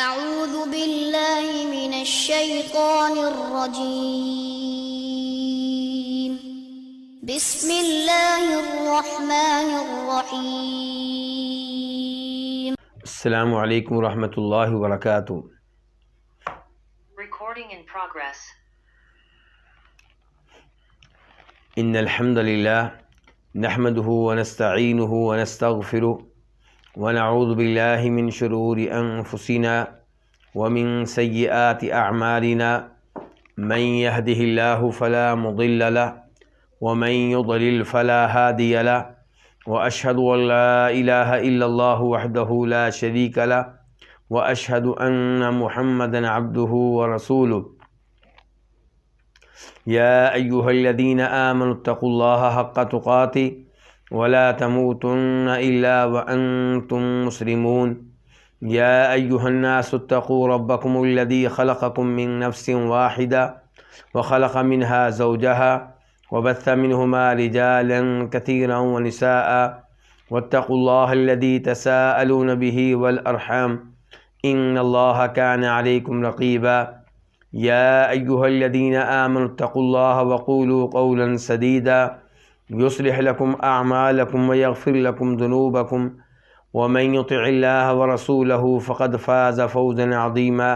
أعوذ بالله من الشيطان الرجيم بسم الله الرحمن الرحيم السلام علیکم ورحمۃ اللہ وبرکاتہ۔ Recording in progress. ان الحمد للہ نحمده ونستعینه ونستغفره ونعوذ باللہ من شرور انفسنا ومن سیئات اعمالنا من يهده الله فلا مضل له ومن يضلل فلا هادي له واشهد ان لا اله الا الله وحده لا شريك له واشهد ان محمدا عبده ورسوله يا ايها الذين آمنوا اتقوا الله حق تقاته ولا تموتن الا وانتم مسلمون يا ايها الناس اتقوا ربكم الذي خلقكم من نفس واحدة وخلق منها زوجها وبث منهما رجالا كثيرا ونساء واتقوا الله الذي تساءلون به والأرحام إن الله كان عليكم رقيبا يا أيها الذين آمنوا اتقوا الله وقولوا قولا سديدا يصلح لكم أعمالكم ويغفر لكم ذنوبكم ومن يطع الله ورسوله فقد فاز فوزا عظيما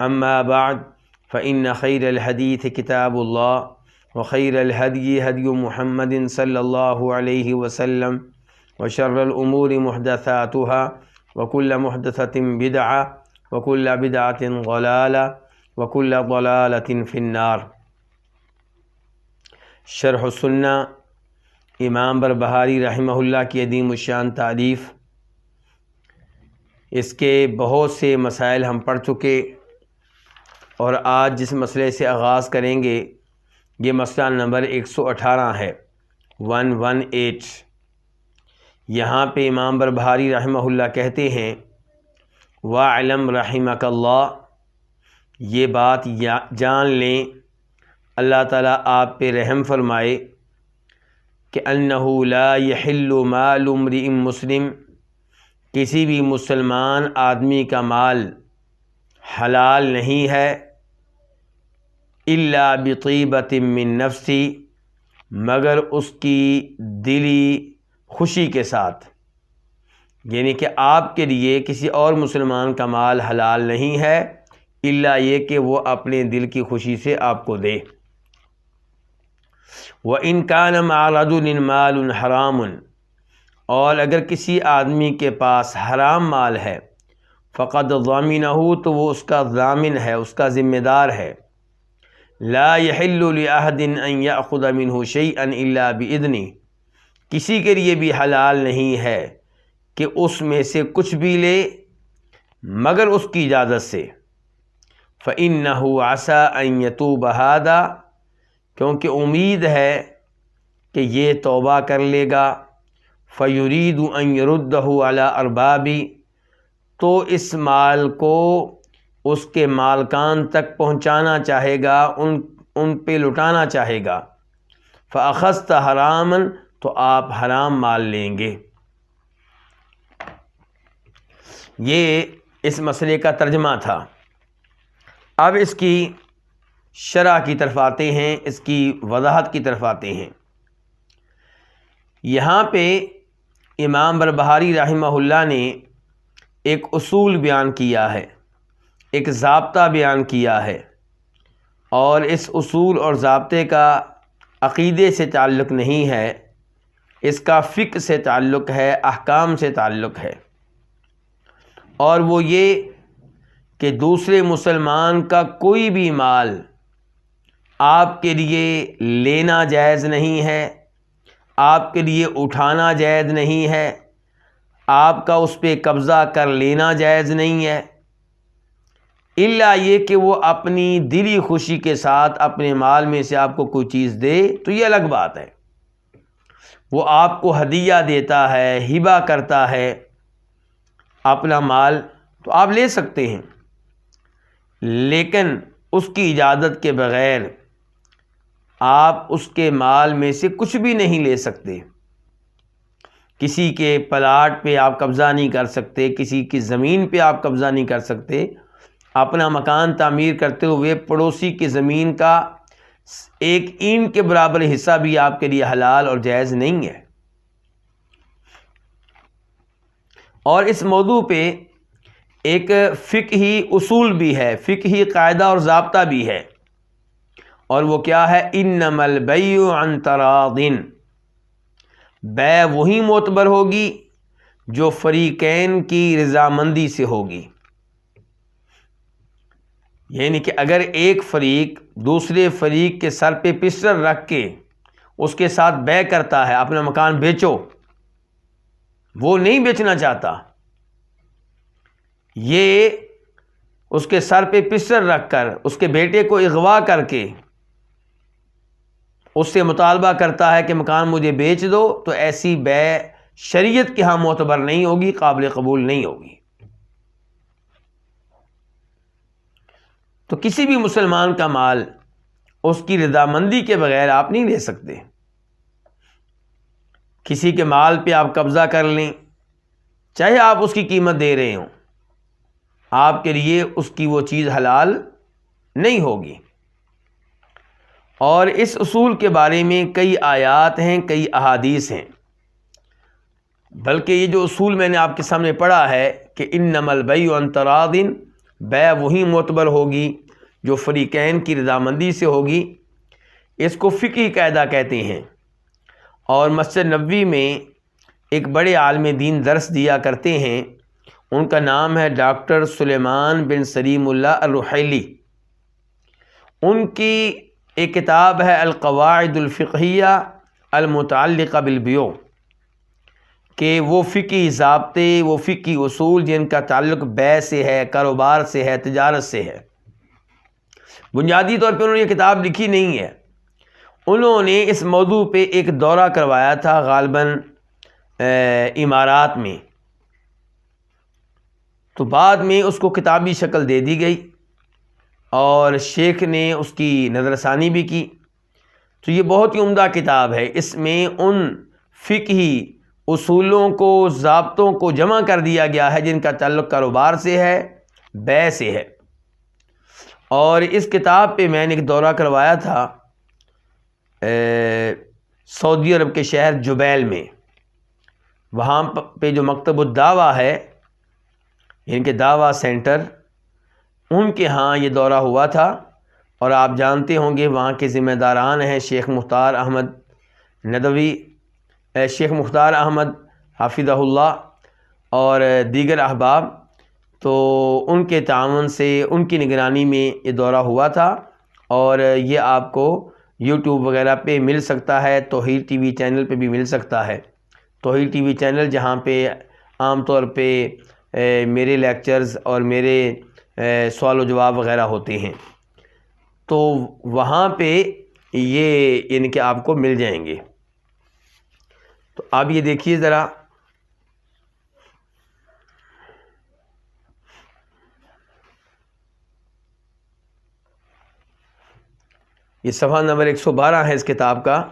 أما بعد فإن خير الحديث كتاب الله وخير الهدي هدي محمد صلى الله عليه وسلم وشر الأمور محدثاتها وكل محدثة بدعة وكل بدعة ضلالة وكل ضلالة في النار۔ شرح السنہ امام بربہاری رحمہ اللہ کی عظیم الشان تعریف۔ اس کے بہت سے مسائل ہم پڑھ چکے، اور آج جس مسئلے سے آغاز کریں گے یہ مسئلہ نمبر 118 ہے، 118۔ یہاں پہ امام بربہاری رحمہ اللہ کہتے ہیں وَاعْلَمْ رحمک اللہ، یہ بات جان لیں، اللہ تعالیٰ آپ پہ رحم فرمائے، کہ انہ لا یحل مال امرئ مسلم، کسی بھی مسلمان آدمی کا مال حلال نہیں ہے، الا بطیبۃ من نفسی، مگر اس کی دلی خوشی کے ساتھ، یعنی کہ آپ کے لیے کسی اور مسلمان کا مال حلال نہیں ہے الا یہ کہ وہ اپنے دل کی خوشی سے آپ کو دے۔ وَإِن كَانَ مَعَ رَجُلٍ مَالٌ حَرَامٌ، اور اگر کسی آدمی کے پاس حرام مال ہے، فقد ضَمِنَهُ، تو وہ اس کا ضامن ہے، اس کا ذمہ دار ہے۔ لا يحل لأحد ان يأخذ منه شيئا الا بإذنه، کسی کے لیے بھی حلال نہیں ہے کہ اس میں سے کچھ بھی لے مگر اس کی اجازت سے۔ فإنه عسى ان يتوب هذا، کیونکہ امید ہے کہ یہ توبہ کر لے گا۔ فَيُرِيدُ أَن يَرُدَّهُ عَلَى أَرْبَابِ، تو اس مال کو اس کے مالکان تک پہنچانا چاہے گا، ان پہ لٹانا چاہے گا۔ فَأَخَذْتَ حَرَامًا، تو آپ حرام مال لیں گے۔ یہ اس مسئلے کا ترجمہ تھا۔ اب اس کی شرح کی طرف آتے ہیں، اس کی وضاحت کی طرف آتے ہیں۔ یہاں پہ امام بربہاری رحمہ اللہ نے ایک اصول بیان کیا ہے، ایک ضابطہ بیان کیا ہے، اور اس اصول اور ضابطے کا عقیدے سے تعلق نہیں ہے، اس کا فقہ سے تعلق ہے، احکام سے تعلق ہے، اور وہ یہ کہ دوسرے مسلمان کا کوئی بھی مال آپ کے لیے لینا جائز نہیں ہے، آپ کے لیے اٹھانا جائز نہیں ہے، آپ کا اس پہ قبضہ کر لینا جائز نہیں ہے، الا یہ کہ وہ اپنی دلی خوشی کے ساتھ اپنے مال میں سے آپ کو کوئی چیز دے تو یہ الگ بات ہے۔ وہ آپ کو ہدیہ دیتا ہے، ہبہ کرتا ہے اپنا مال، تو آپ لے سکتے ہیں، لیکن اس کی اجازت کے بغیر آپ اس کے مال میں سے کچھ بھی نہیں لے سکتے، کسی کے پلاٹ پہ آپ قبضہ نہیں کر سکتے، کسی کی زمین پہ آپ قبضہ نہیں کر سکتے. اپنا مکان تعمیر کرتے ہوئے پڑوسی کی زمین کا ایک اینٹ کے برابر حصہ بھی آپ کے لیے حلال اور جائز نہیں ہے. اور اس موضوع پہ ایک فقہی اصول بھی ہے، فقہی قاعدہ اور ضابطہ بھی ہے، اور وہ کیا ہے؟ انما البیع عن تراض. بیع وہی معتبر ہوگی جو فریقین کی رضامندی سے ہوگی. یعنی کہ اگر ایک فریق دوسرے فریق کے سر پہ پسٹل رکھ کے اس کے ساتھ بیع کرتا ہے اپنا مکان بیچو، وہ نہیں بیچنا چاہتا، یہ اس کے سر پہ پسٹل رکھ کر اس کے بیٹے کو اغوا کر کے اس سے مطالبہ کرتا ہے کہ مکان مجھے بیچ دو، تو ایسی بیع شریعت کے ہاں معتبر نہیں ہوگی، قابل قبول نہیں ہوگی. تو کسی بھی مسلمان کا مال اس کی رضامندی کے بغیر آپ نہیں لے سکتے. کسی کے مال پہ آپ قبضہ کر لیں، چاہے آپ اس کی قیمت دے رہے ہوں، آپ کے لیے اس کی وہ چیز حلال نہیں ہوگی. اور اس اصول کے بارے میں کئی آیات ہیں، کئی احادیث ہیں. بلکہ یہ جو اصول میں نے آپ کے سامنے پڑھا ہے کہ انما البیع عن تراض، بیع وہی معتبر ہوگی جو فریقین کی رضامندی سے ہوگی، اس کو فقہی قاعدہ کہتے ہیں. اور مسجد نبوی میں ایک بڑے عالم دین درس دیا کرتے ہیں، ان کا نام ہے ڈاکٹر سلیمان بن سلیم اللہ الرحیلی. ان کی ایک کتاب ہے القواعد الفقہیہ المتعلقہ بالبیوع، کہ وہ فقہی ضابطے، وہ فقہی اصول جن کا تعلق بیع سے ہے، کاروبار سے ہے، تجارت سے ہے. بنیادی طور پہ انہوں نے یہ کتاب لکھی نہیں ہے، انہوں نے اس موضوع پہ ایک دورہ کروایا تھا غالباً امارات میں، تو بعد میں اس کو کتابی شکل دے دی گئی اور شیخ نے اس کی نظر ثانی بھی کی. تو یہ بہت ہی عمدہ کتاب ہے، اس میں ان فقہی اصولوں کو، ضابطوں کو جمع کر دیا گیا ہے جن کا تعلق کاروبار سے ہے، بیع سے ہے. اور اس کتاب پہ میں نے ایک دورہ کروایا تھا سعودی عرب کے شہر جبیل میں. وہاں پہ جو مکتب الدعوہ ہے، ان کے دعویٰ سینٹر، ان کے ہاں یہ دورہ ہوا تھا. اور آپ جانتے ہوں گے وہاں کے ذمہ داران ہیں شیخ مختار احمد ندوی، شیخ مختار احمد حافظہ اللہ اور دیگر احباب. تو ان کے تعاون سے، ان کی نگرانی میں یہ دورہ ہوا تھا، اور یہ آپ کو یوٹیوب وغیرہ پہ مل سکتا ہے، توحید ٹی وی چینل پہ بھی مل سکتا ہے. توحید ٹی وی چینل جہاں پہ عام طور پہ میرے لیکچرز اور میرے سوال و جواب وغیرہ ہوتے ہیں، تو وہاں پہ یہ یعنی کہ آپ کو مل جائیں گے. تو آپ یہ دیکھیے ذرا، یہ صفحہ نمبر 112 ہے اس کتاب کا،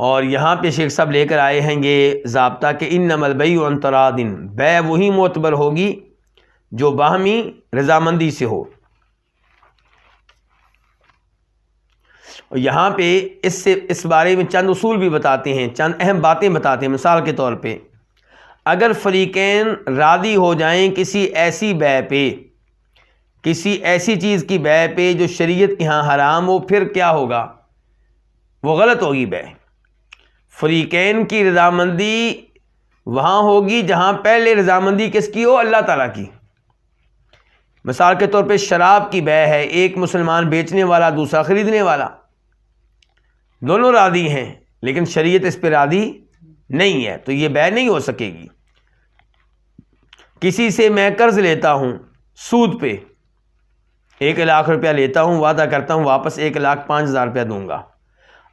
اور یہاں پہ شیخ صاحب لے کر آئے ہیں یہ ضابطہ کہ انما البیع عن تراض، بیع وہی معتبر ہوگی جو باہمی رضامندی سے ہو. اور یہاں پہ اس بارے میں چند اصول بھی بتاتے ہیں، چند اہم باتیں بتاتے ہیں. مثال کے طور پہ اگر فریقین راضی ہو جائیں کسی ایسی بیع پہ، کسی ایسی چیز کی بیع پہ جو شریعت کے ہاں حرام ہو، پھر کیا ہوگا؟ وہ غلط ہوگی بیع. فریقین کی رضامندی وہاں ہوگی جہاں پہلے رضامندی کس کی ہو؟ اللہ تعالیٰ کی. مثال کے طور پہ شراب کی بیع ہے، ایک مسلمان بیچنے والا، دوسرا خریدنے والا، دونوں راضی ہیں لیکن شریعت اس پہ راضی نہیں ہے، تو یہ بیع نہیں ہو سکے گی. کسی سے میں قرض لیتا ہوں سود پہ، 1,00,000 روپیہ لیتا ہوں، وعدہ کرتا ہوں واپس 1,05,000 روپیہ دوں گا.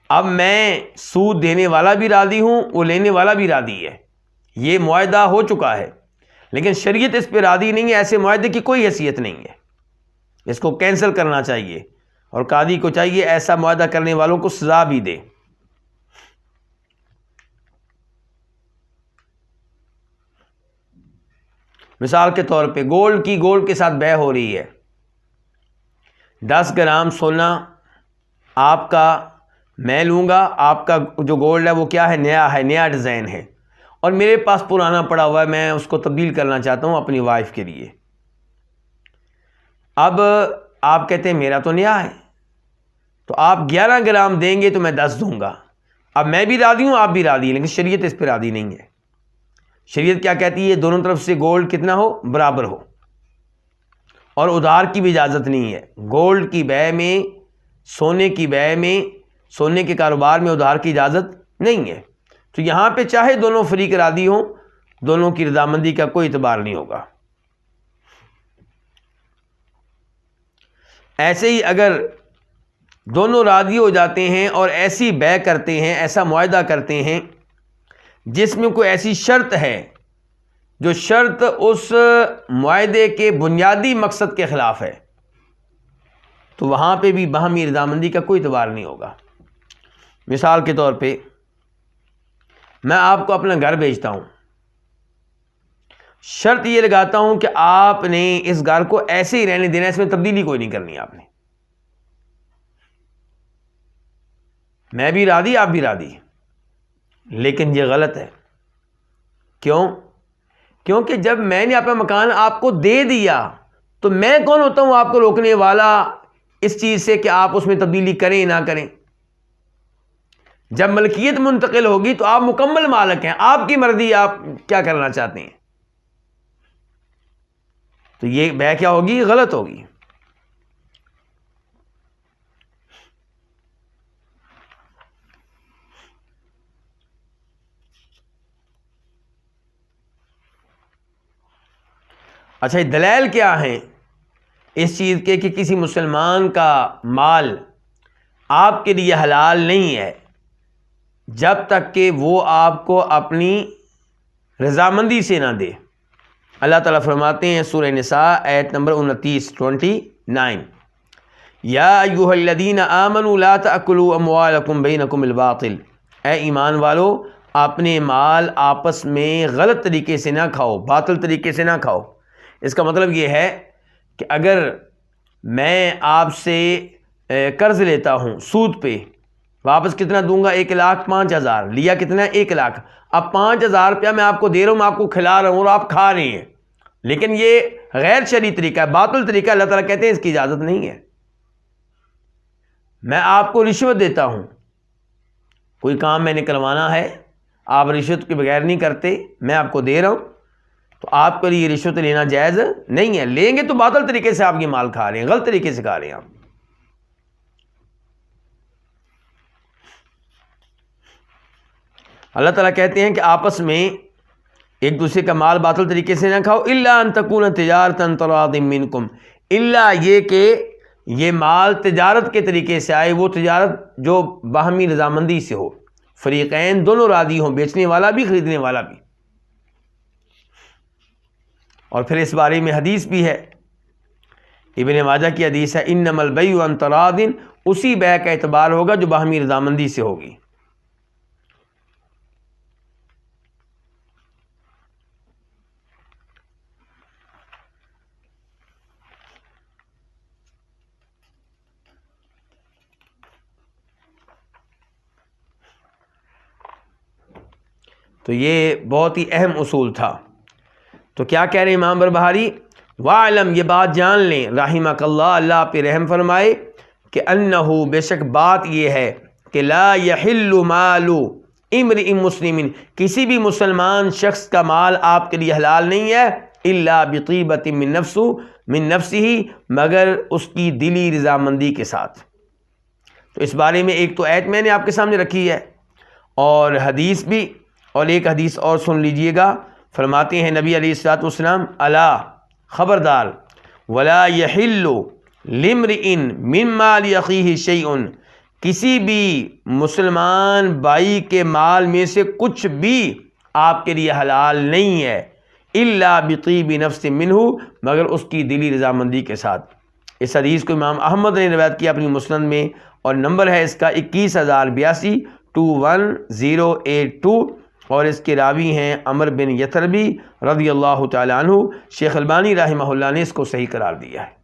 اب میں سود دینے والا بھی راضی ہوں، وہ لینے والا بھی راضی ہے، یہ معاہدہ ہو چکا ہے، لیکن شریعت اس پہ راضی نہیں ہے. ایسے معاہدے کی کوئی حیثیت نہیں ہے، اس کو کینسل کرنا چاہیے، اور قاضی کو چاہیے ایسا معاہدہ کرنے والوں کو سزا بھی دے. مثال کے طور پہ گولڈ کے ساتھ بیع ہو رہی ہے، 10 گرام سونا آپ کا میں لوں گا، آپ کا جو گولڈ ہے وہ کیا ہے، نیا ڈیزائن ہے، اور میرے پاس پرانا پڑا ہوا ہے، میں اس کو تبدیل کرنا چاہتا ہوں اپنی وائف کے لیے۔ اب آپ کہتے ہیں میرا تو نیا ہے، تو آپ 11 گرام دیں گے تو میں 10 دوں گا۔ اب میں بھی راضی ہوں، آپ بھی راضی ہیں، لیکن شریعت اس پہ راضی نہیں ہے۔ شریعت کیا کہتی ہے؟ دونوں طرف سے گولڈ کتنا ہو، برابر ہو، اور ادھار کی بھی اجازت نہیں ہے۔ گولڈ کی بیع میں، سونے کی بیع میں، سونے کے کاروبار میں ادھار کی اجازت نہیں ہے۔ تو یہاں پہ چاہے دونوں فریق راضی ہوں، دونوں کی رضامندی کا کوئی اعتبار نہیں ہوگا۔ ایسے ہی اگر دونوں راضی ہو جاتے ہیں اور ایسی بیع کرتے ہیں، ایسا معاہدہ کرتے ہیں جس میں کوئی ایسی شرط ہے جو شرط اس معاہدے کے بنیادی مقصد کے خلاف ہے، تو وہاں پہ بھی باہمی رضامندی کا کوئی اعتبار نہیں ہوگا۔ مثال کے طور پہ میں آپ کو اپنا گھر بیچتا ہوں، شرط یہ لگاتا ہوں کہ آپ نے اس گھر کو ایسے ہی رہنے دینا، اس میں تبدیلی کوئی نہیں کرنی آپ نے۔ میں بھی راضی، آپ بھی راضی، لیکن یہ غلط ہے۔ کیوں؟ کیونکہ جب میں نے اپنا مکان آپ کو دے دیا تو میں کون ہوتا ہوں آپ کو روکنے والا اس چیز سے کہ آپ اس میں تبدیلی کریں نہ کریں؟ جب ملکیت منتقل ہوگی تو آپ مکمل مالک ہیں، آپ کی مرضی، آپ کیا کرنا چاہتے ہیں۔ تو یہ بیع کیا ہوگی؟ غلط ہوگی۔ اچھا، دلائل کیا ہیں اس چیز کے کہ کسی مسلمان کا مال آپ کے لیے حلال نہیں ہے جب تک کہ وہ آپ کو اپنی رضامندی سے نہ دے؟ اللہ تعالیٰ فرماتے ہیں سورہ نساء آیت نمبر 29 یا ایھا الذین آمنوا لا تأکلوا اموالکم بینکم بالباطل، اے ایمان والو اپنے مال آپس میں غلط طریقے سے نہ کھاؤ، باطل طریقے سے نہ کھاؤ۔ اس کا مطلب یہ ہے کہ اگر میں آپ سے قرض لیتا ہوں سود پہ، واپس کتنا دوں گا؟ 1,05,000 لیا کتنا ہے؟ 1 لاکھ۔ اب 5,000 روپیہ میں آپ کو دے رہا ہوں، میں آپ کو کھلا رہا ہوں اور آپ کھا رہے ہیں، لیکن یہ غیر شرعی طریقہ ہے، باطل طریقہ۔ اللہ تعالیٰ کہتے ہیں اس کی اجازت نہیں ہے۔ میں آپ کو رشوت دیتا ہوں، کوئی کام میں نے کروانا ہے، آپ رشوت کے بغیر نہیں کرتے، میں آپ کو دے رہا ہوں، تو آپ کے لیے رشوت لینا جائز نہیں ہے۔ لیں گے تو باطل طریقے سے آپ یہ مال کھا رہے ہیں، غلط طریقے سے کھا رہے ہیں آپ۔ اللہ تعالیٰ کہتے ہیں کہ آپس میں ایک دوسرے کا مال باطل طریقے سے نہ کھاؤ، الا ان تکون تجارۃ تراض منکم، الا یہ کہ یہ مال تجارت کے طریقے سے آئے، وہ تجارت جو باہمی رضامندی سے ہو، فریقین دونوں راضی ہوں، بیچنے والا بھی خریدنے والا بھی۔ اور پھر اس بارے میں حدیث بھی ہے، ابن ماجہ کی حدیث ہے، انما البیع عن تراض، اسی بیع کا اعتبار ہوگا جو باہمی رضامندی سے ہوگی۔ تو یہ بہت ہی اہم اصول تھا۔ تو کیا کہہ رہے ہیں امام بربہاری؟ وَاعْلَمْ، یہ بات جان لیں، رحمک اللہ، اللہ آپ پہ رحم فرمائے، کہ انہو، بے شک بات یہ ہے کہ لا یحل مال امرئ مسلم، کسی بھی مسلمان شخص کا مال آپ کے لیے حلال نہیں ہے، الا بطیبۃ من نفسہ، مگر اس کی دلی رضامندی کے ساتھ۔ تو اس بارے میں ایک تو آیت میں نے آپ کے سامنے رکھی ہے اور حدیث بھی، اور ایک حدیث اور سن لیجئے گا۔ فرماتے ہیں نبی علیہ الصلوۃ والسلام، الا، خبردار، ولا یحل لامرئ من مال اخیہ شیء، کسی بھی مسلمان بھائی کے مال میں سے کچھ بھی آپ کے لیے حلال نہیں ہے، الا بطیب نفس منہ، مگر اس کی دلی رضامندی کے ساتھ۔ اس حدیث کو امام احمد نے روایت کیا اپنی مسند میں، اور نمبر ہے اس کا 21,082 21082، اور اس کے راوی ہیں عمر بن یثربی رضی اللہ تعالی عنہ. شیخ البانی رحمہ اللہ نے اس کو صحیح قرار دیا ہے.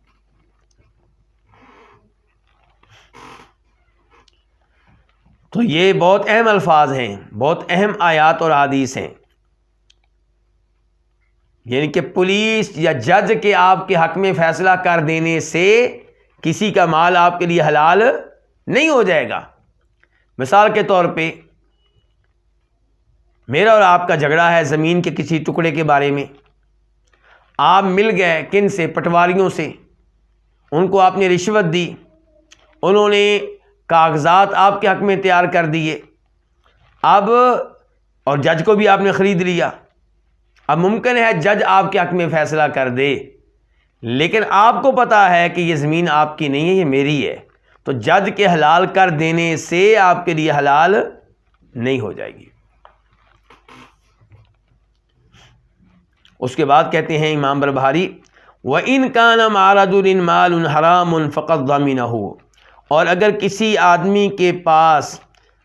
تو یہ بہت اہم الفاظ ہیں, بہت اہم آیات اور احادیث ہیں. یعنی کہ پولیس یا جج کے آپ کے حق میں فیصلہ کر دینے سے کسی کا مال آپ کے لیے حلال نہیں ہو جائے گا. مثال کے طور پہ میرا اور آپ کا جھگڑا ہے زمین کے کسی ٹکڑے کے بارے میں. آپ مل گئے کن سے؟ پٹواریوں سے. ان کو آپ نے رشوت دی, انہوں نے کاغذات آپ کے حق میں تیار کر دیے. اب اور جج کو بھی آپ نے خرید لیا. اب ممکن ہے جج آپ کے حق میں فیصلہ کر دے, لیکن آپ کو پتا ہے کہ یہ زمین آپ کی نہیں ہے, یہ میری ہے. تو جج کے حلال کر دینے سے آپ کے لیے حلال نہیں ہو جائے گی. اس کے بعد کہتے ہیں امام بربہاری وَإِن كَانَ مَعَ رَجُلٍ مَالٌ حَرَامٌ فَقَدْ ضَمِنَهُ, اور اگر کسی آدمی کے پاس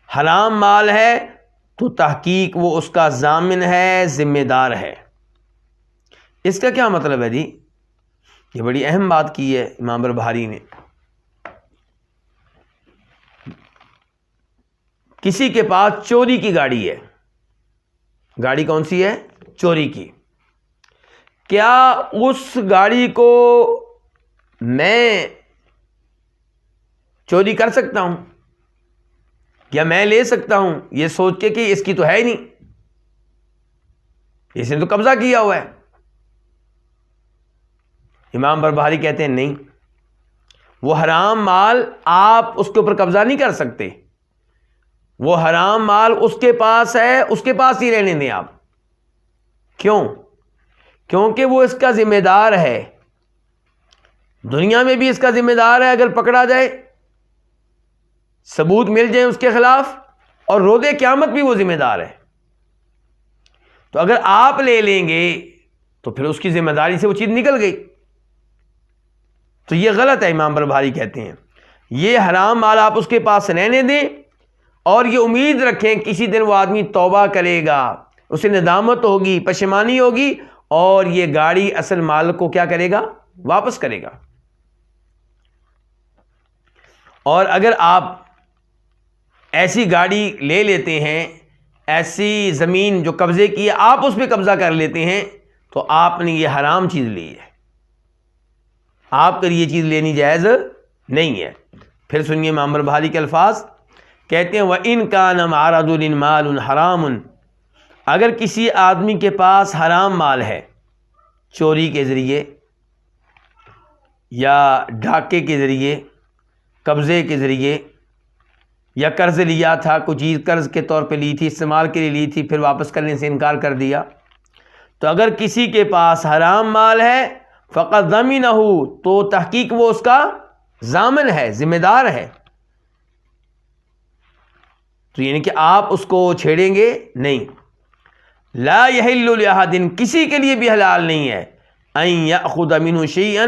حرام مال ہے تو تحقیق وہ اس کا ضامن ہے, ذمہ دار ہے. اس کا کیا مطلب ہے جی؟ یہ بڑی اہم بات کی ہے امام بربہاری نے. کسی کے پاس چوری کی گاڑی ہے. گاڑی کون سی ہے؟ چوری کی. کیا اس گاڑی کو میں چوری کر سکتا ہوں یا میں لے سکتا ہوں یہ سوچ کے کہ اس کی تو ہے ہی نہیں, اس نے تو قبضہ کیا ہوا ہے؟ امام بربہاری کہتے ہیں نہیں, وہ حرام مال آپ اس کے اوپر قبضہ نہیں کر سکتے. وہ حرام مال اس کے پاس ہے, اس کے پاس ہی رہنے دیں آپ. کیوں؟ کیونکہ وہ اس کا ذمہ دار ہے. دنیا میں بھی اس کا ذمہ دار ہے, اگر پکڑا جائے ثبوت مل جائے اس کے خلاف, اور روز قیامت بھی وہ ذمہ دار ہے. تو اگر آپ لے لیں گے تو پھر اس کی ذمہ داری سے وہ چیز نکل گئی. تو یہ غلط ہے. امام بربہاری کہتے ہیں یہ حرام مال آپ اس کے پاس رہنے دیں, اور یہ امید رکھیں کسی دن وہ آدمی توبہ کرے گا, اسے ندامت ہوگی, پشیمانی ہوگی, اور یہ گاڑی اصل مال کو کیا کرے گا؟ واپس کرے گا. اور اگر آپ ایسی گاڑی لے لیتے ہیں, ایسی زمین جو قبضے کی ہے آپ اس پہ قبضہ کر لیتے ہیں, تو آپ نے یہ حرام چیز لی ہے. آپ کے یہ چیز لینی جائز نہیں ہے. پھر سنیے امام بربہاری کے الفاظ, کہتے ہیں وَإِن كَانَ مَعَ رَجُلٍ مَالٌ حَرَامٌ, اگر کسی آدمی کے پاس حرام مال ہے, چوری کے ذریعے یا ڈھاکے کے ذریعے, قبضے کے ذریعے, یا قرض لیا تھا, کوئی چیز قرض کے طور پہ لی تھی, استعمال کے لیے لی تھی, پھر واپس کرنے سے انکار کر دیا, تو اگر کسی کے پاس حرام مال ہے فقط ضمنه, تو تحقیق وہ اس کا ضامن ہے, ذمہ دار ہے. تو یعنی کہ آپ اس کو چھیڑیں گے نہیں. لا یحل لأحد, کسی کے لیے بھی حلال نہیں ہے, ان یأخذ منه شیئا,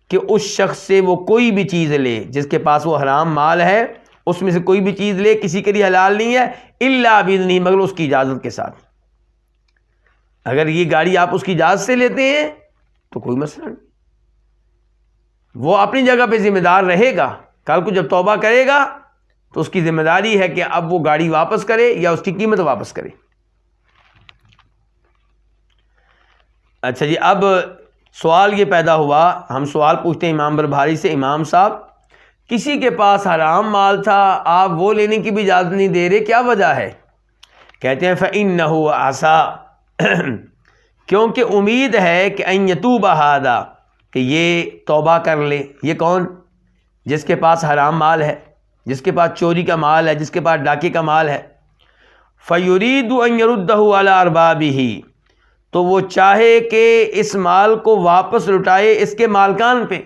کہ اس شخص سے وہ کوئی بھی چیز لے, جس کے پاس وہ حرام مال ہے اس میں سے کوئی بھی چیز لے, کسی کے لیے حلال نہیں ہے, الا باذنہ, مگر اس کی اجازت کے ساتھ. اگر یہ گاڑی آپ اس کی اجازت سے لیتے ہیں تو کوئی مسئلہ نہیں, وہ اپنی جگہ پہ ذمہ دار رہے گا. کل کو جب توبہ کرے گا تو اس کی ذمہ داری ہے کہ اب وہ گاڑی واپس کرے یا اس کی قیمت واپس کرے. اچھا جی, اب سوال یہ پیدا ہوا, ہم سوال پوچھتے ہیں امام بربہاری سے, امام صاحب کسی کے پاس حرام مال تھا, آپ وہ لینے کی بھی اجازت نہیں دے رہے, کیا وجہ ہے؟ کہتے ہیں فَإِنَّهُ عَسَىٰ, کیونکہ امید ہے کہ ان یتوب ہذا, کہ یہ توبہ کر لے. یہ کون؟ جس کے پاس حرام مال ہے, جس کے پاس چوری کا مال ہے, جس کے پاس ڈاکے کا مال ہے. فَيُرِيدُ أَن يَرُدَّهُ عَلَىٰ أَرْبَابِهِ, تو وہ چاہے کہ اس مال کو واپس لٹائے اس کے مالکان پہ.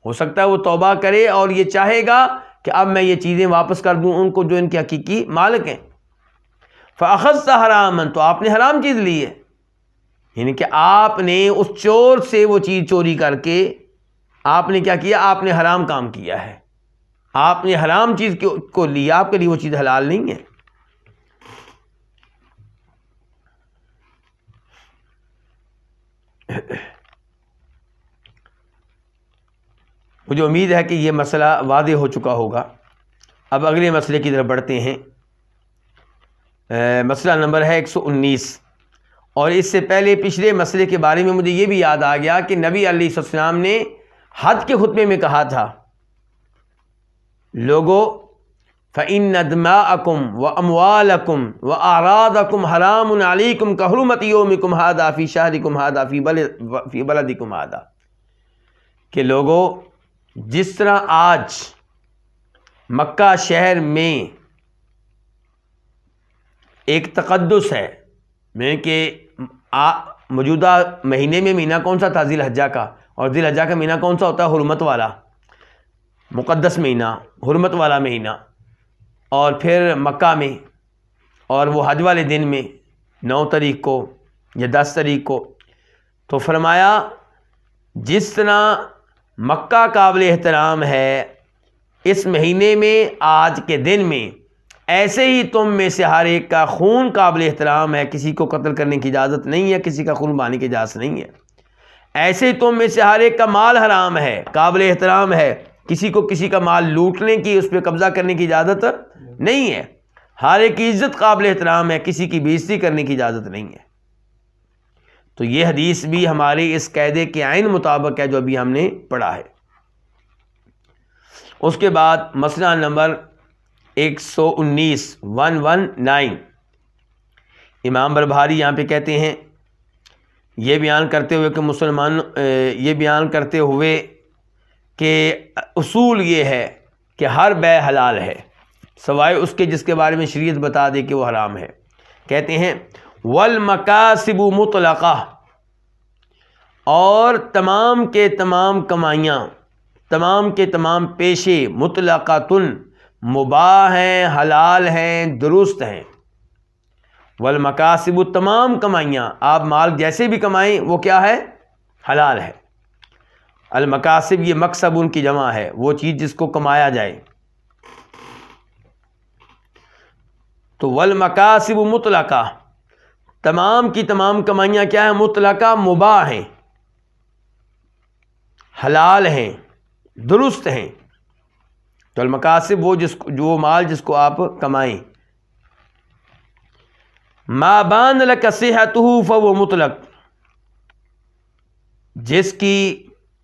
ہو سکتا ہے وہ توبہ کرے اور یہ چاہے گا کہ اب میں یہ چیزیں واپس کر دوں ان کو جو ان کے حقیقی مالک ہیں. فَأَخَذْتَ حَرَامًا, تو آپ نے حرام چیز لی ہے, یعنی کہ آپ نے اس چور سے وہ چیز چوری کر کے آپ نے کیا کیا؟ آپ نے حرام کام کیا ہے, آپ نے حرام چیز کو لیا, آپ کے لیے وہ چیز حلال نہیں ہے. مجھے امید ہے کہ یہ مسئلہ واضح ہو چکا ہوگا. اب اگلے مسئلے کی طرف بڑھتے ہیں. مسئلہ نمبر ہے 119. اور اس سے پہلے پچھلے مسئلے کے بارے میں مجھے یہ بھی یاد آ گیا کہ نبی علیہ السلام نے حج کے خطبے میں کہا تھا، لوگوں فَإِنَّ دِمَاءَكُمْ وَأَمْوَالَكُمْ وَأَعْرَاضَكُمْ حَرَامٌ عَلَيْكُمْ كَحُرْمَةِ يَوْمِكُمْ هَذَا فِي شَهْرِكُمْ هَذَا فِي بَلَدِكُمْ هَذَا، کہ لوگوں جس طرح آج مکہ شہر میں ایک تقدس ہے، میں کہ موجودہ مہینے میں مہینہ کون سا تھا؟ ذی الحجہ کا، اور ذی الحجہ کا مہینہ کون سا ہوتا ہے؟ حرمت والا، مقدس مہینہ، حرمت والا مہینہ. اور پھر مکہ میں، اور وہ حج والے دن میں 9 تاریخ کو یا 10 تاریخ کو. تو فرمایا جس طرح مکہ قابل احترام ہے اس مہینے میں آج کے دن میں، ایسے ہی تم میں سے ہر ایک کا خون قابل احترام ہے، کسی کو قتل کرنے کی اجازت نہیں ہے، کسی کا خون بہانے کی اجازت نہیں ہے. ایسے ہی تم میں سے ہر ایک کا مال حرام ہے، قابل احترام ہے، کسی کو کسی کا مال لوٹنے کی، اس پہ قبضہ کرنے کی اجازت نہیں ہے. ہر ایک کی عزت قابل احترام ہے، کسی کی بے عزتی کرنے کی اجازت نہیں ہے. تو یہ حدیث بھی ہمارے اس قاعدے کے عین مطابق ہے جو ابھی ہم نے پڑھا ہے. اس کے بعد مسئلہ نمبر 119 امام بربہاری یہاں پہ کہتے ہیں، یہ بیان کرتے ہوئے کہ اصول یہ ہے کہ ہر بے حلال ہے سوائے اس کے جس کے بارے میں شریعت بتا دے کہ وہ حرام ہے. کہتے ہیں والمکاسب مطلقہ، اور تمام کے تمام کمائیاں، تمام کے تمام پیشے مطلقاتن مباح ہیں، حلال ہیں، درست ہیں. والمکاسب، تمام کمائیاں، آپ مال جیسے بھی کمائیں وہ کیا ہے؟ حلال ہے. المکاسب یہ مکسب ان کی جمع ہے، وہ چیز جس کو کمایا جائے. تو والمکاسب مطلقہ، تمام کی تمام کمائیاں کیا ہیں؟ مطلقہ، مباح ہیں، حلال ہیں، درست ہیں. تو المکاسب جو مال جس کو آپ کمائیں. ما بان لک صحتہ فہو مطلق،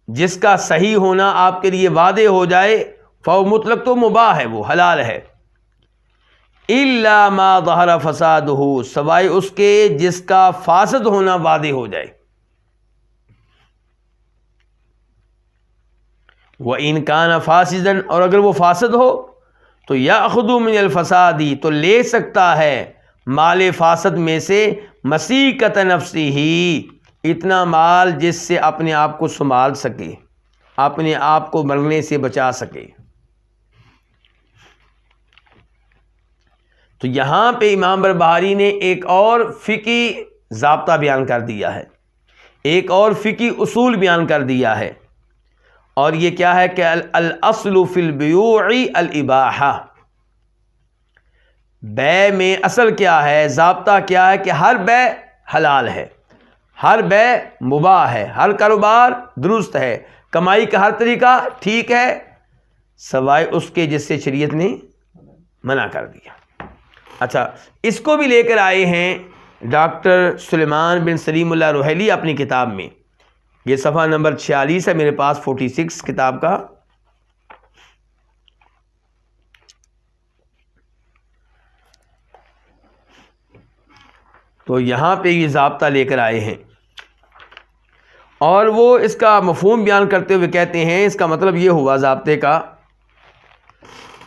جس کا صحیح ہونا آپ کے لیے واضح ہو جائے، فہو مطلق، تو مباح ہے، وہ حلال ہے. الا ما ظہر فسادہ، سوائے اس کے جس کا فاسد ہونا واضح ہو جائے. وَإِنْ كَانَ فَاسِدًا، اور اگر وہ فاسد ہو تو يَأْخُذُ مِنَ الْفَسَادِ، تو لے سکتا ہے مال فاسد میں سے مَسِيكَةَ نَفْسِهِ، اتنا مال جس سے اپنے آپ کو سنبھال سکے، اپنے آپ کو مرنے سے بچا سکے. تو یہاں پہ امام بربہاری نے ایک اور فقہی ضابطہ بیان کر دیا ہے، ایک اور فقہی اصول بیان کر دیا ہے. اور یہ کیا ہے کہ الاصل فی البیوع الاباحہ، بے میں اصل کیا ہے، ضابطہ کیا ہے کہ ہر بے حلال ہے، ہر بے مباح ہے، ہر کاروبار درست ہے، کمائی کا ہر طریقہ ٹھیک ہے، سوائے اس کے جس سے شریعت نے منع کر دیا. اچھا، اس کو بھی لے کر آئے ہیں ڈاکٹر سلیمان بن سلیم اللہ روحیلی اپنی کتاب میں. یہ صفحہ نمبر 46 ہے میرے پاس، 46 کتاب کا. تو یہاں پہ یہ ضابطہ لے کر آئے ہیں، اور وہ اس کا مفہوم بیان کرتے ہوئے کہتے ہیں اس کا مطلب یہ ہوا ضابطے کا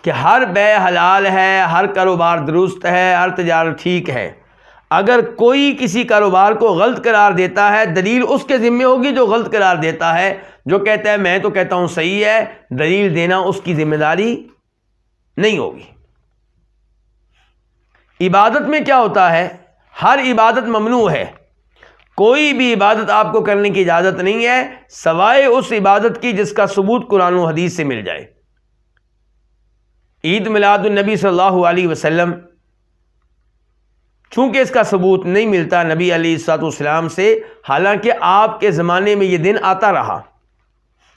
کہ ہر بے حلال ہے، ہر کاروبار درست ہے، ہر تجارت ٹھیک ہے. اگر کوئی کسی کاروبار کو غلط قرار دیتا ہے، دلیل اس کے ذمہ ہوگی جو غلط قرار دیتا ہے. جو کہتا ہے میں تو کہتا ہوں صحیح ہے، دلیل دینا اس کی ذمہ داری نہیں ہوگی. عبادت میں کیا ہوتا ہے؟ ہر عبادت ممنوع ہے، کوئی بھی عبادت آپ کو کرنے کی اجازت نہیں ہے سوائے اس عبادت کی جس کا ثبوت قرآن و حدیث سے مل جائے. عید میلاد النبی صلی اللہ علیہ وسلم، چونکہ اس کا ثبوت نہیں ملتا نبی علیہ الصلوۃ والسلام سے، حالانکہ آپ کے زمانے میں یہ دن آتا رہا،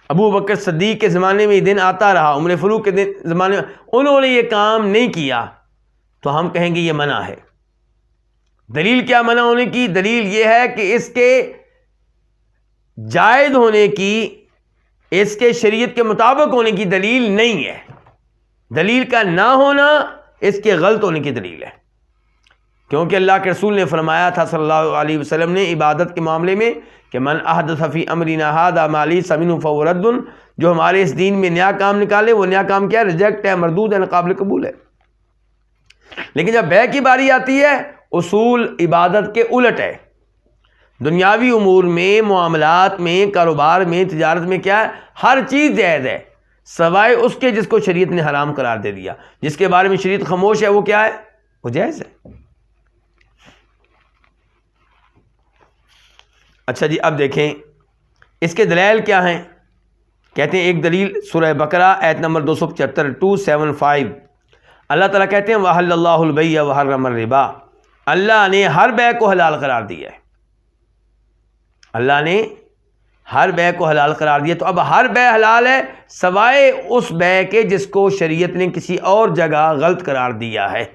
ابو بکر صدیق کے زمانے میں یہ دن آتا رہا، عمر فاروق کے زمانے میں انہوں نے یہ کام نہیں کیا، تو ہم کہیں گے یہ منع ہے۔ دلیل کیا منع ہونے کی؟ دلیل یہ ہے کہ اس کے جائز ہونے کی، اس کے شریعت کے مطابق ہونے کی دلیل نہیں ہے۔ دلیل کا نہ ہونا اس کے غلط ہونے کی دلیل ہے، کیونکہ اللہ کے رسول نے فرمایا تھا صلی اللہ علیہ وسلم نے عبادت کے معاملے میں کہ من احدث فی امرنا ھذا ما لیس منہ فہو رد، جو ہمارے اس دین میں نیا کام نکالے وہ نیا کام کیا ہے؟ ریجیکٹ ہے، مردود ہے، ناقابل قبول ہے۔ لیکن جب بیع کی باری آتی ہے، اصول عبادت کے الٹ ہے۔ دنیاوی امور میں، معاملات میں، کاروبار میں، تجارت میں کیا ہے؟ ہر چیز جائز ہے سوائے اس کے جس کو شریعت نے حرام قرار دے دیا۔ جس کے بارے میں شریعت خاموش ہے وہ کیا ہے؟ وہ جائز ہے۔ اچھا جی، اب دیکھیں اس کے دلائل کیا ہیں۔ کہتے ہیں ایک دلیل سورہ بقرہ آیت نمبر 275 275، اللہ تعالیٰ کہتے ہیں وَأَحَلَّ اللَّهُ الْبَيْعَ وَحَرَّمَ الرِّبَا، اللہ نے ہر بیع کو حلال قرار دیا ہے۔ اللہ نے ہر بیع کو حلال قرار دیا، تو اب ہر بیع حلال ہے سوائے اس بیع کے جس کو شریعت نے کسی اور جگہ غلط قرار دیا ہے۔